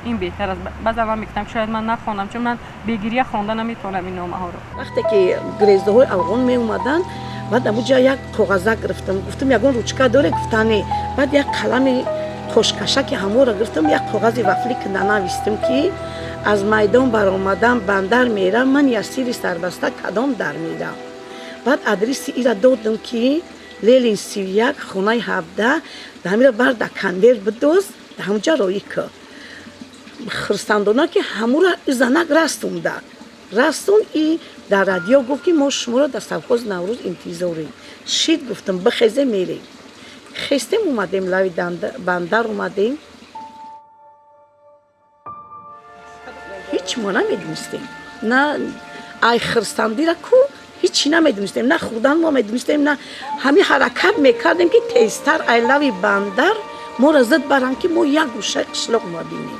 ин беҳтар аст. баъзан ман мегуфтам шояд ман нахонам, чун ман бегирья хонда наметавонам ин номаҳоро. вақте ки гирездаҳои афғон меомаданд, баъд амуҷа як коғазак гирифтам, гуфтам ягон ручка доре, гуфтане. баъд як қалами тошкашаки ҳаморо гирифтам, як коғази вафлӣ кунда навистам ки аз майдон баромадам бандар мерам, ман ясири сарбаста кадом дар мерам. баъд адреси ира додам ки Лелин 31 хонаи 17 дамира бар да кандер бидоз да ҳамҷа роӣ ку. хирсандона ки ҳамура занак растун и дар радио гуфт ки мо шуморо дар совхози Наврӯз интизорем. шид гуфтам бихезе мерем. хестем омадем, лави бандар омадем. ҳеҷ мо намедонистем, на ай хирсандира ку ҳичи намедонистем, на хурдан мо медонистем, на ҳамин ҳаракат мекардем ки тезтар ай лави бандар моро зид баранд ки мо як гӯшаи қишлоқ мабинем.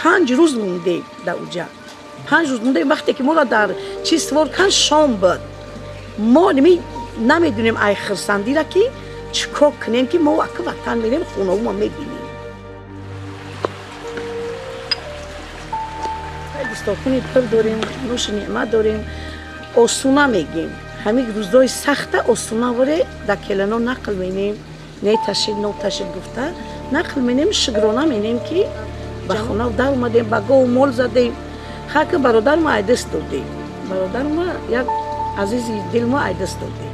5 рӯз мондем дар уҷа, 5 рӯз мондем. вақте ки моро дар чӣ свор кан шом буд, мо намедонем ай хирсандира ки чӣ кор кунем ки мо ака ватан мерем, хонаҳомо мебинем. дистохони пир дорем, нӯши неъмат дорем, осуна мегем. ҳамин рӯзҳои сахта осуна воре дар келано нақл менем, неташид ноташид гуфта нақл менем, шигрона менем ки ба хона дар омадем, ба гоҳу мол задем. хаки бародармо айдист додем, бародармо як азизи дилмо айдист додем.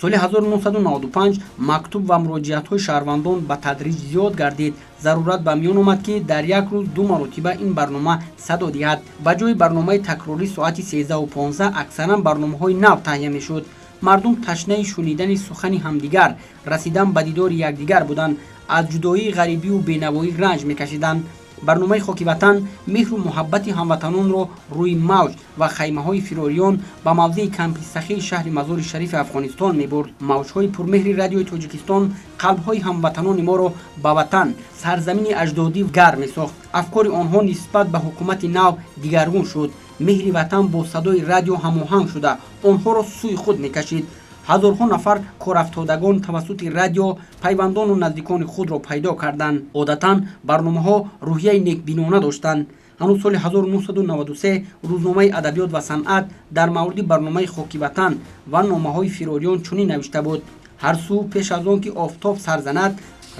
соли 1995 мактуб ва муроҷиатҳои шаҳрвандон ба тадриҷ зиёд гардид. зарурат ба миён омад ки дар як рӯз 2 маротиба ин барнома садо диҳад. ба ҷои барномаи такрорӣ соати 13:15 аксаран барномаҳои нав таҳия мешуд. мардум ташнаи шунидани сухани ҳамдигар, расидан ба дидори якдигар буданд, аз ҷудоии ғарибию бенавоӣ ранҷ мекашиданд. барномаи хоки ватан меҳру муҳаббати ҳамватанонро рӯи мавҷ ва хаймаҳои фирориён ба мавзеи кампи сахии шаҳри мазори шарифи афғонистон мебурд. мавҷҳои пурмеҳри радиои тоҷикистон қалбҳои ҳамватанони моро ба ватан, сарзамини аҷдодӣ гарм месохт. афкори онҳо нисбат ба ҳукумати нав дигаргун шуд. меҳри ватан бо садои радио ҳамоҳанг шуда онҳоро сӯи худ мекашид. ҳазорҳо нафар корафтодагон тавассути радио пайвандону наздикони худро пайдо карданд. одатан барномаҳо рӯҳияи некбинона доштанд. ҳанӯз соли 1993 рӯзномаи адабиёт ва санъат дар мавриди барномаи хоки ватан ва номаҳои фирориён чунин навишта буд: ҳар сӯ пеш аз он ки офтоб сар занад,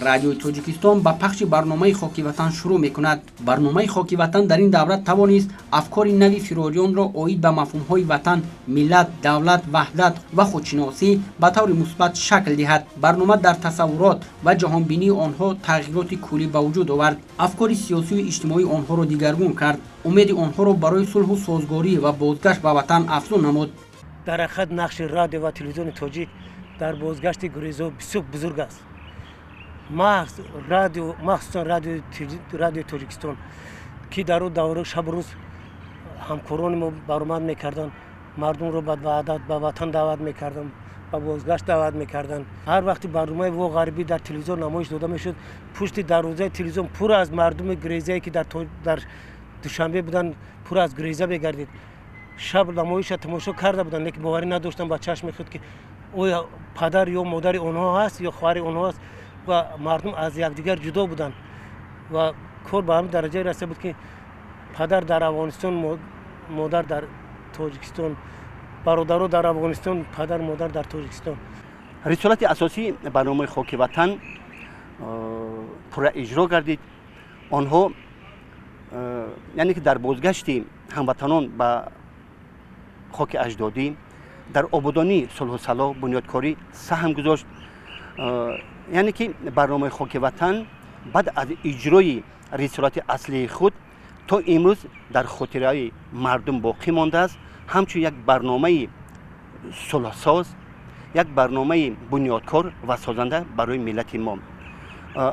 радиои тоҷикистон ба пахши барномаи хоки ватан шурӯъ мекунад. барномаи хоки ватан дар ин давра тавонист афкори нави фирориёнро оид ба мафҳумҳои ватан, миллат, давлат, ваҳдат ва худшиносӣ ба таври мусбат шакл диҳад. барнома дар тасаввурот ва ҷаҳонбинии онҳо тағйироти куллӣ ба вуҷуд овард. афкори сиёсию иҷтимоии онҳоро дигаргун кард. умеди онҳоро барои сулҳу созгорӣ ва бозгашт ба ватан афзун намуд. дар ҳақиқат нақши радио ва телевизиони тоҷик дар бозгашти гурезо бисёр бузург аст. махсусан радиои тоҷикистон ки дар он давра шабу рӯз ҳамкорони мо баромад мекарданд, мардумро ба ваҳдат, ба ватан даъват мекарданд, ба бозгашт даъват мекарданд. ҳар вақти барномаи во ғарибӣ дар телевизион намоиш дода мешуд, пушти дарвозаи телевизион пур аз мардуми гирезае ки дар душанбе буданд, пур аз гиреза мегардид. шаб намоиша тамошо карда буданд, лекин боварӣ надоштанд ба чашми худ ки оя падар ё модари онҳо ҳаст ё хоҳари онҳо ҳаст ва мардум аз якдигар ҷудо буданд ва кор ба ҳамин дараҷае расида буд ки падар дар Афғонистон, модар дар Тоҷикистон, бародаро дар Афғонистон, падар модар дар Тоҷикистон. рисолати асосии барномаи хоки ватан пурра иҷро гардид. онҳо яъне ки дар бозгашти ҳамватанон ба хоки аҷдодӣ, дар ободонии сулҳу салоҳ бунёдкорӣ саҳм гузошт. яъне ки барномаи хоки ватан баъд аз иҷрои рисолати аслии худ то имрӯз дар хотираи мардум боқӣ мондааст, ҳамчун як барномаи сулҳсоз, як барномаи бунёдкор ва созанда барои миллати мо.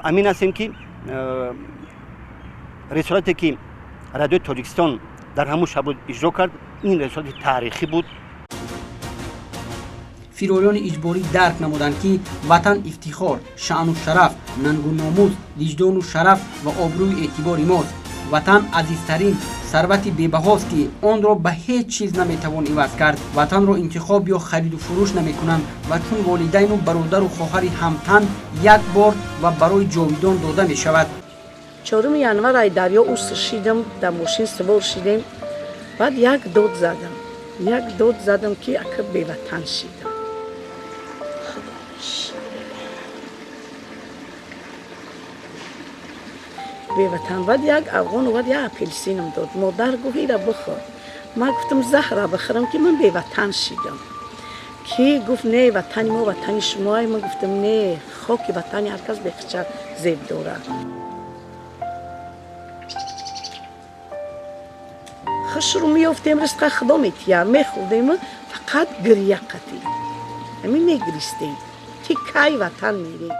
амин ҳастем ки рисолате ки радиои Тоҷикистон дар ҳамун шабрӯз иҷро кард, ин рисолати таърихӣ буд. фироёни иҷборӣ дарк намуданд ки ватан ифтихор, шаъну шараф, нангу номус, виҷдону шараф ва обрӯи эътибори мост. ватан азизтарин сарвати бебаҳост ки онро ба ҳеҷ чиз наметавон иваз кард. ватанро интихоб ё хариду фурӯш намекунанд ва чун волидайну бародару хоҳари ҳамтан як бор ва барои ҷовидон дода мешавад. 4 январ ай дарё уст шидам, дар мошин савор шидем. баъд як дод задам ки ака беватан шидам. беватан. баъд як афғон омад як апелсинам дод. модар гуфт ира бихор. ман гуфтам заҳра бихӯрам ки ман беватан шидам. ки гуфт не, ватани мо ватани шумоай. ман гуфтам не, хоки ватани ҳар кас бехича зеб дорад. хушру меёфтем ризқа худо метия, мехӯрдем, фақат гирья қатӣ. ҳамин мегиристем ки кай ватан мерем.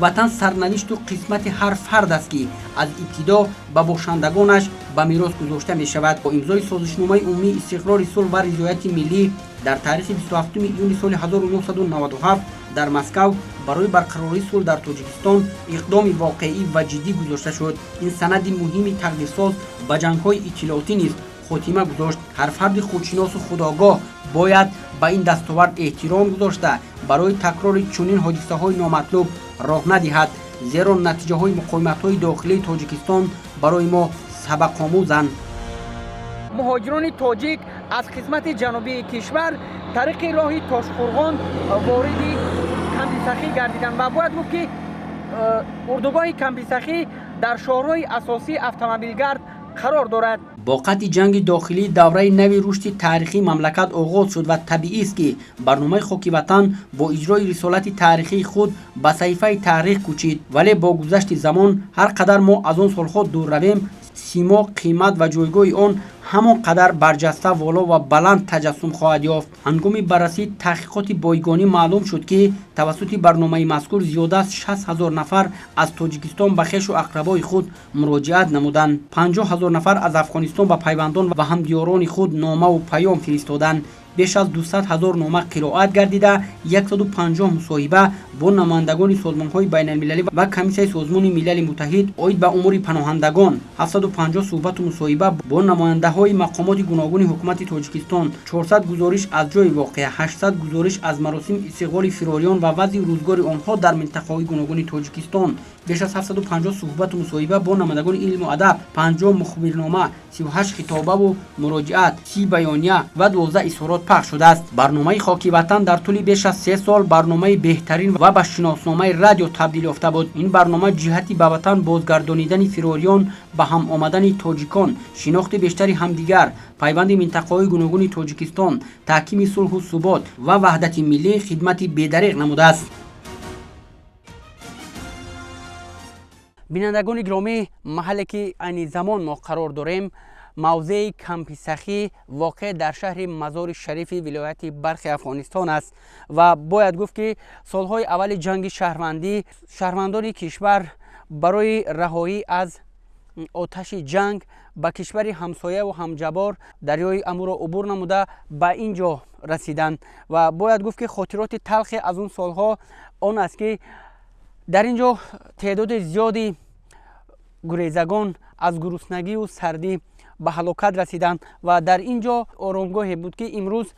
ватан сарнавишту қисмати ҳар фард аст ки аз ибтидо ба бошандагонаш ба мирос гузошта мешавад. бо имзои созишномаи умумии истиқрори сулҳ ва ризояти миллӣ дар тарихи 27 июни соли 1997 дар Москав барои барқарории сулҳ дар Тоҷикистон иқдоми воқеӣ ва ҷиддӣ гузошта шуд. ин санади муҳими тақдирсоз ба ҷангҳои иттилоотӣ низ хотима гузошт. ҳар фарди худшиносу худогоҳ бояд ба ин дастовард эҳтиром гузошта барои такрори чунин ҳодисаҳои номатлуб роҳ надиҳад, зеро натиҷаҳои муқоиматҳои дохилии Тоҷикистон барои мо сабақомӯзанд. муҳоҷирони тоҷик аз қисмати ҷанубии кишвар тариқи роҳи Тошқурғон вориди Камбисахӣ гардиданд ва бояд гуфт ки урдугоҳи Камбисахӣ дар шоҳрҳои асосии автомобилгард қарор дорад. бо қатъи ҷанги дохилӣ давраи нави рушди тарихии мамлакат оғоз шуд ва табиист ки барномаи хоки ватан бо иҷрои рисолати таърихии худ ба саҳифаи таърих кӯчид. вале бо гузашти замон ҳар қадар мо аз он солҳо дур равем, симо, қимат ва ҷойгоҳи он ҳамон қадар барҷаста, воло ва баланд таҷассум хоҳад ёфт. ҳангоми баррасии таҳқиқоти бойгонӣ маълум шуд ки тавассути барномаи мазкур зиёда аз 60,000 нафар аз Тоҷикистон ба хешу ақрабои худ муроҷиат намуданд. 50,000 нафар аз Афғонистон ба пайвандон ва ҳамдиёрони худ номаву паём фиристоданд. беш аз 200,000 нома қироат гардида, 150 мусоҳиба бо намояндагони созмонҳои байналмилалӣ ва комиссияи созмони милали муттаҳид оид ба умури паноҳандагон, 750 суҳбату мусоҳиба бо намояндаҳои мақомоти гуногуни ҳукумати Тоҷикистон, 400 гузориш аз ҷои воқеа, 800 гузориш аз маросими истиқболи фирориён ва вазъи рӯзгори онҳо дар минтақаҳои гуногуни Тоҷикистон, беш аз 750 суҳбату мусоҳиба бо намояндагони илму адаб, 50 мухбирнома, 38 хитобаву муроҷиат, 30 баёния ва 12 изҳорот пахш шудааст. барномаи хоки ватан дар тӯли беш аз 3 сол барномаи беҳтарин ва ба шиносномаи радио табдил ёфта буд. ин барнома ҷиҳати ба ватан бозгардонидани фирориён, ба ҳам омадани тоҷикон, шинохти бештари ҳамдигар, пайванди минтақаҳои гуногуни Тоҷикистон, таҳкими сулҳу субот ва ваҳдати миллӣ хидмати бедариғ намудааст. бинандагони гиромӣ, маҳалле ки айни замон мо қарор дорем, мавзеи Камбисахӣ воқеъ дар шаҳри Мазори Шарифи вилояти Балхи Афғонистон аст ва бояд гуфт ки солҳои аввали ҷанги шаҳрвандӣ шаҳрвандони кишвар барои раҳоӣ аз оташи ҷанг ба кишвари ҳамсоя ва ҳамҷабор дарёи амурро убур намуда ба ин ҷо расиданд ва бояд гуфт ки хотироти талхе аз он солҳо он аст ки дар ин ҷо теъдоди зиёди гурезагон аз гуруснагию сардӣ ба ҳалокат расиданд ва дар ин ҷо оромгоҳе буд ки имрӯз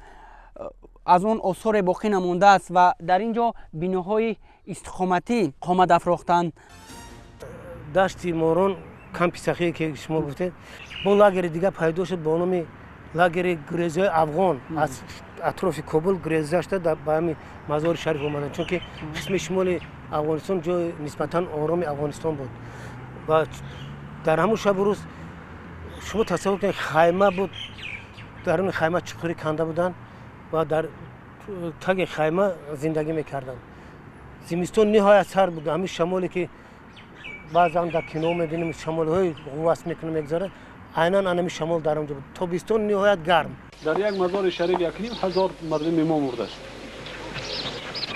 аз он осоре боқӣ намондааст ва дар ин ҷо биноҳои истиқоматӣ қомат афрохтанд. дашти морон кампи сахие ки шумо гуфтед бо лагери дигар пайдо шуд бо номи лагери гурезиҳои афғон аз атрофи кобул гуреза шуда ба ҳами мазори шариф омаданд чунки қисми шимоли афғонистон ҷои нисбатан ороми афғонистон буд ва дар ҳамун шабу рӯз шумо тасаввур кунед хайма буд даруни хайма чуқурӣ канда буданд ва дар таги хайма зиндагӣ мекарданд. зимистон ниҳоят сард буд ҳамин шамоле ки баъзан дар кино мебинем шамолҳои ғувваст мекунем мегзарад айнан анами шамол дар онҷо буд. тобистон ниҳоят гарм. дар як мазори шариф 1500 мардуми мо мурдааст.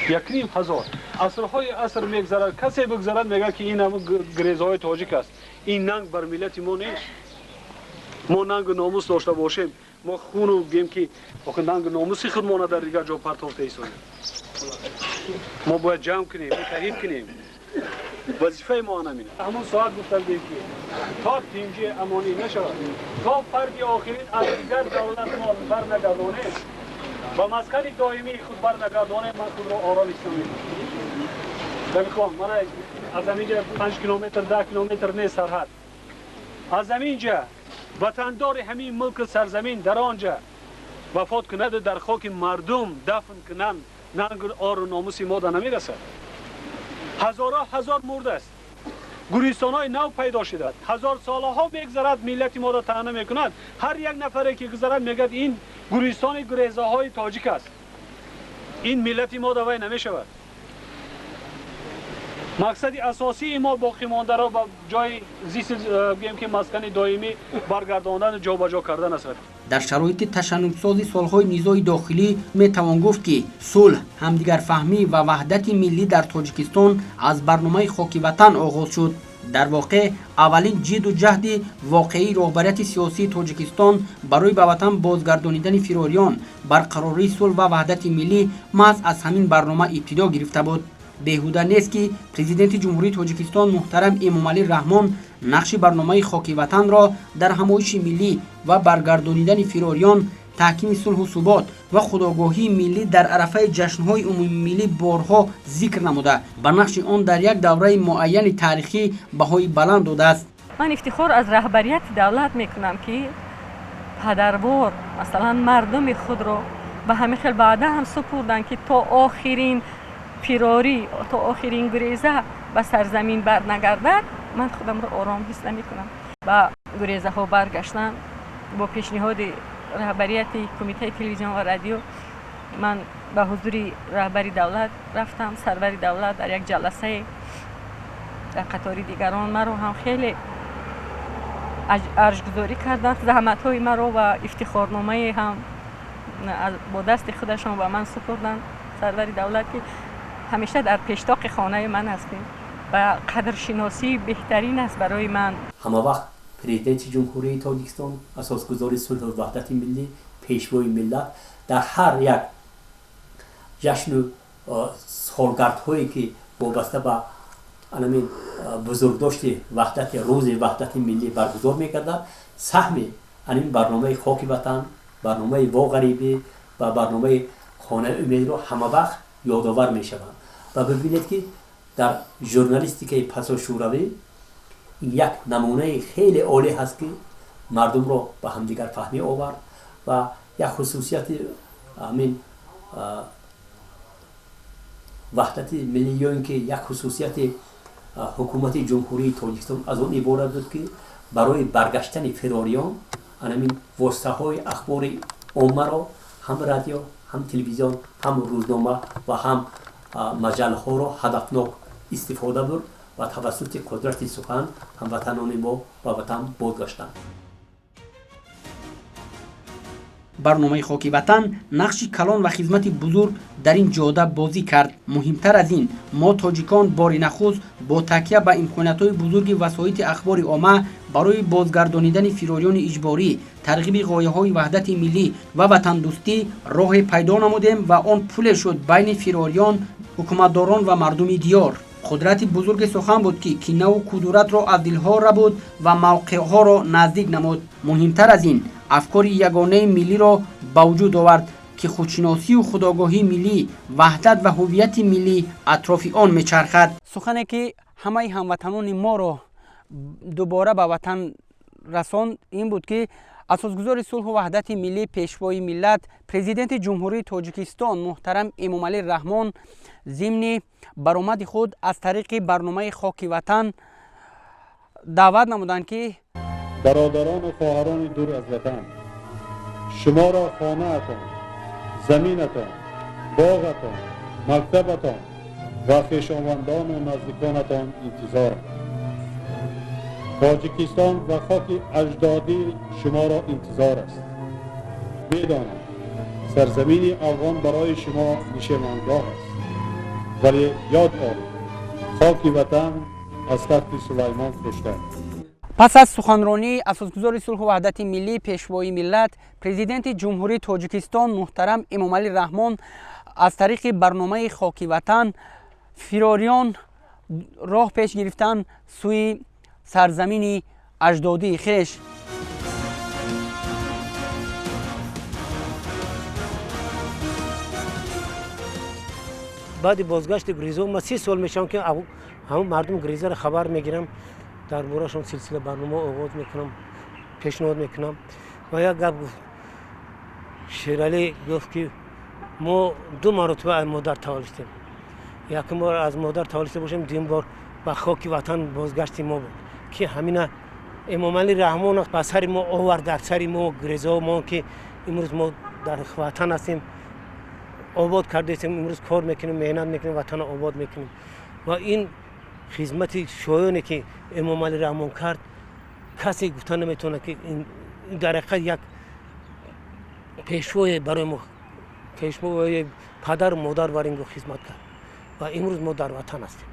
1500 асрҳои аср мегзарад. касе бигзарад мегӯяд ки ин ҳама гурезаҳои тоҷик аст. ин нанг бар миллати мо нест. мо нангу номус дошта бошем мо хуну гем ки нангу номуси худмона дар дигар ҷо партофта исонем. мо бояд ҷамъ кунем муттаҳид кунем. вазифаи мо анамин ҳамон соат гуфтам ки то тинҷи амонӣ нашавад то фарди охирин аз дигар давлат мо барнагардонем ба маскани доимии худ барнагардонем ман худро ором истомем. намехоҳам мана аз ҳаминҷа 5 километр 10 километр не сарҳад аз ҳаминҷа ватандори ҳамин мулку сарзамин дар онҷа вафот кунаду дар хоки мардум дафн кунанд нангу ору номуси мода намерасад. ҳазор мурдааст. гуристонҳои нав пайдо шудааст. ҳазорсолаҳо мегзарад миллати мода таъна мекунад. ҳар як нафаре ки гузарад мегӯяд ин гуристони гурезаҳои тоҷик аст. ин миллати мода вай намешавад. мақсади асосии мо боқимондаро ба ҷои зисти гӯем ки маскани доимӣ баргардондану ҷобаҷо кардан аст. дар шароити ташаннусози солҳои низои дохилӣ метавон гуфт ки сулҳ ҳамдигарфаҳмӣ ва ваҳдати миллӣ дар тоҷикистон аз барномаи хоки ватан оғоз шуд. дар воқеъ аввалин ҷидду ҷаҳди воқеии роҳбарияти сиёсии тоҷикистон барои ба ватан бозгардонидани фирориён барқарории сулҳ ва ваҳдати миллӣ маҳз аз ҳамин барнома ибтидо гирифта буд. беҳуда нест ки президенти ҷумҳурии тоҷикистон муҳтарам эмомалӣ раҳмон нақши барномаи хоки ватанро дар ҳамоиши миллӣ ва баргардонидани фирориён таҳкими сулҳу субот ва худогоҳии миллӣ дар арафаи ҷашнҳои умумимиллӣ борҳо зикр намуда ба нақши он дар як давраи муайяни таърихӣ баҳои баланд додааст. ман ифтихор аз раҳбарияти давлат мекунам ки падарвор масалан мардуми худро ба ҳамин хел ваъда ҳам супурданд ки то охирин фирорӣ то охирин гуреза ба сарзамин барнагардад ман худамро ором ҳис намекунам. ба гурезаҳо баргаштан бо пешниҳоди раҳбарияти кумитаи телевизион ва радио ман ба ҳузури раҳбари давлат рафтам. сарвари давлат дар як ҷаласае дар қатори дигарон маро ҳам хеле аршгузорӣ карданд. заҳматҳои маро ва ифтихорномае ҳам бо дасти худашон ба ман супурданд. сарвари давлат ки ҳамеша дар пештоқи хонаи ман ҳастем ва қадршиносии беҳтарин аст барои ман. ҳамавақт президенти ҷумҳурии тоҷикистон асосгузори сулҳу ваҳдати миллӣ пешвои миллат дар ҳар як ҷашну солгардҳое ки вобаста ба анамин бузургдошти ваҳдати рӯзи ваҳдати миллӣ баргузор мекардад саҳми анин барномаи хоки ватан барномаи воғарибӣ ва барномаи хонаи умедро ҳамавақт ёдовар мешаванд. ва бибинед ки дар журналистикаи пасошӯравӣ ин як намунаи хеле олӣ ҳаст ки мардумро ба ҳамдигар фаҳмӣ овард ва як хусусияти ҳамин ваҳдати миллӣ ё ин ки як хусусияти ҳукумати ҷумҳурии тоҷикистон аз он иборат буд ки барои баргаштани фирориён анамин воситаҳои ахбори оммаро ҳам радио ҳам телевизион ҳам рӯзнома ва ҳам маҷалҳоро ҳадафнок истифода бурд ва тавассути қудрати сухан ҳамватанони мо ба ватан бозгаштанд. برنامه خاک وطن نقش کلان و خدمت بزرگ در این جاده بازی کرد. مهمتر از این، ما تاجیکان بار نخست با تکیه به امکانات‌های بزرگ وسایط اخبار عامه برای بازگردانیدن فیراریان اجباری، ترغیب غایه‌های وحدت ملی و وطن دوستی راه پیدا نمودیم و آن پل شد بین فیراریان، حکومتداران و مردم دیار. قدرت بزرگ سخن بود که کینه و کدورت را از دلها ربود و موقعها را نزدیک نمود. مهمتر از این، افکار یگانه ملی را به وجود آورد که خودشناسی و خودآگاهی ملی، وحدت و هویت ملی اطراف آن میچرخد. سخنی که همه هموطنان ما را دوباره به وطن رساند این بود که اساسگزار صلح و وحدت ملی، پیشوای ملت، پرزیدنت جمهوری تاجیکستان محترم امامعلی رحمان ضمن برآمد خود از طریق برنامه خاک وطن دعوت نمودند که برادران و خواهران دور از وطن، شما را خانه‌تان، زمینتان، باغتان، مکتبتان و خویشاوندان و نزدیکانتان انتظار است. تاجیکستان و خاک اجدادی شما را انتظار است. میدانم سرزمین افغان برای شما نشیمنگاه است، ولی یاد آورید خاک وطن از تخت سلیمان خوشتر. پس از سخنرانی اساسگزار صلح و وحدت ملی، پیشوای ملت، پرزیدنت جمهوری تاجیکستان محترم امامعلی رحمان از طریق برنامه خاک وطن، فیراریان راه پیش گرفتن سوی سرزمین اجدادی خیش. بعد بازگشت گریزو من 30 سال میشم که همون مردم گریزه را خبر میگیرم، در بورشون سلسله برنامه آغاز میکنم، پیشنهاد میکنم. و یک گپ شیرالی گفت که ما 2 مرتبه از مادر تولدیم، یک بار از مادر تولد باشیم، دوم بار به خاک وطن بازگشت ما بود که همین امامعلی رحمان به سر ما آورد، در سر ما گریزا ما که امروز ما در وطن هستیم، آباد کرده ایم، امروز کار میکنیم، مهنت میکنیم، وطن آباد میکنیم. و این خدمت شایانی که امامعلی رحمان کرد کسی گفتن نمیتونه که این در حقیقت یک پیشوای برای ما، پیشوای پدر و مادر برای این خدمت کرد و امروز ما در وطن هستیم.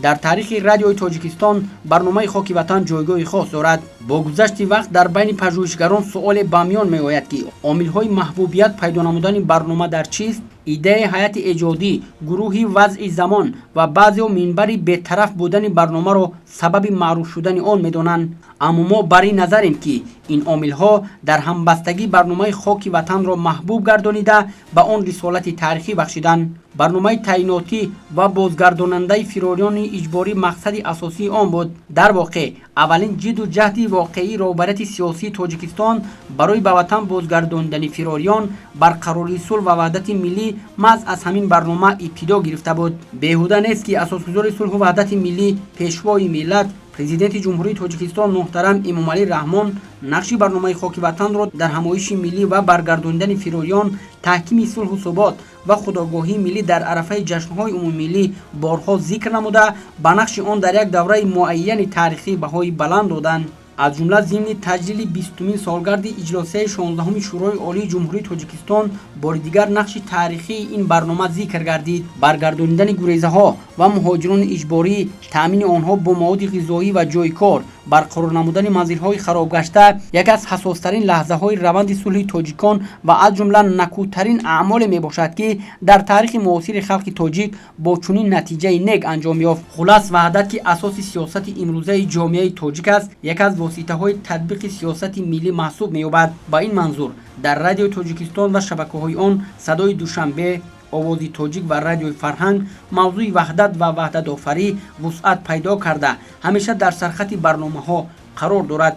در تاریخ رادیوی تاجیکستان برنامه خاک وطن جایگاه خاص دارد. با گذشت وقت در بین پژوهشگران سوال به میان میآید که عامل‌های محبوبیت پیدا نمودن برنامه در چیست؟ ایده هیئت ایجادی، گروهی وضع زمان و بعضی منبری بی‌طرف بودن برنامه را سبب معروف شدن آن می‌دانند. اما ما بر این نظریم که این عامل‌ها در همبستگی برنامه خاک وطن را محبوب گردانیده به آن رسالت تاریخی بخشیدند. برنامه تعییناتی و بازگرداننده فیراریان اجباری مقصد اساسی آن بود. در واقع اولین جد و جهد واقعی رهبریت سیاسی تاجیکستان برای به وطن بازگرداندن فیراریان، برقراری صلح و وحدت ملی محض از همین برنامه ابتدا گرفته بود. بیهوده نیست که اساسگزار صلح و وحدت ملی، پیشوای ملت، پرزیدنت جمهوری تاجیکستان محترم امامعلی رحمان نقش برنامه خاک وطن را در همایش ملی و برگرداندن فیراریان، تحکیم صلح و ثبات و خودآگاهی ملی در عرصه جشن‌های عمومی ملی بارها ذکر نموده به نقش آن در یک دوره معین تاریخی بهای بلند دادند. از جمله ضمن تجلیل 20مین سالگرد اجلاس 16 شورای عالی جمهوری تاجیکستان بار دیگر نقش تاریخی این برنامه ذکر گردید. برگرداندن گریزه‌ها و مهاجران اجباری، تامین آنها با مواد غذایی و جای کار، برقرار نمودن منزل‌های خراب گشته یکی از حساس‌ترین لحظه‌های روند صلح تاجیکان و از جمله نکوترین اعمال میباشد که در تاریخ معاصر خلق تاجیک با چنین نتیجه نیک انجام یافت. خلاص وحدت که اساس سیاست امروزه جامعه تاجیک است، یک از واسطه‌های تطبیق سیاست ملی محسوب می‌یابد. با این منظور در رادیو تاجیکستان و شبکه‌های آن، صدای دوشنبه، آوازی تاجیک و رادیوی فرهنگ موضوع وحدت و وحدت آفری وسعت پیدا کرده همیشه در سرخط برنامه‌ها قرار دارد.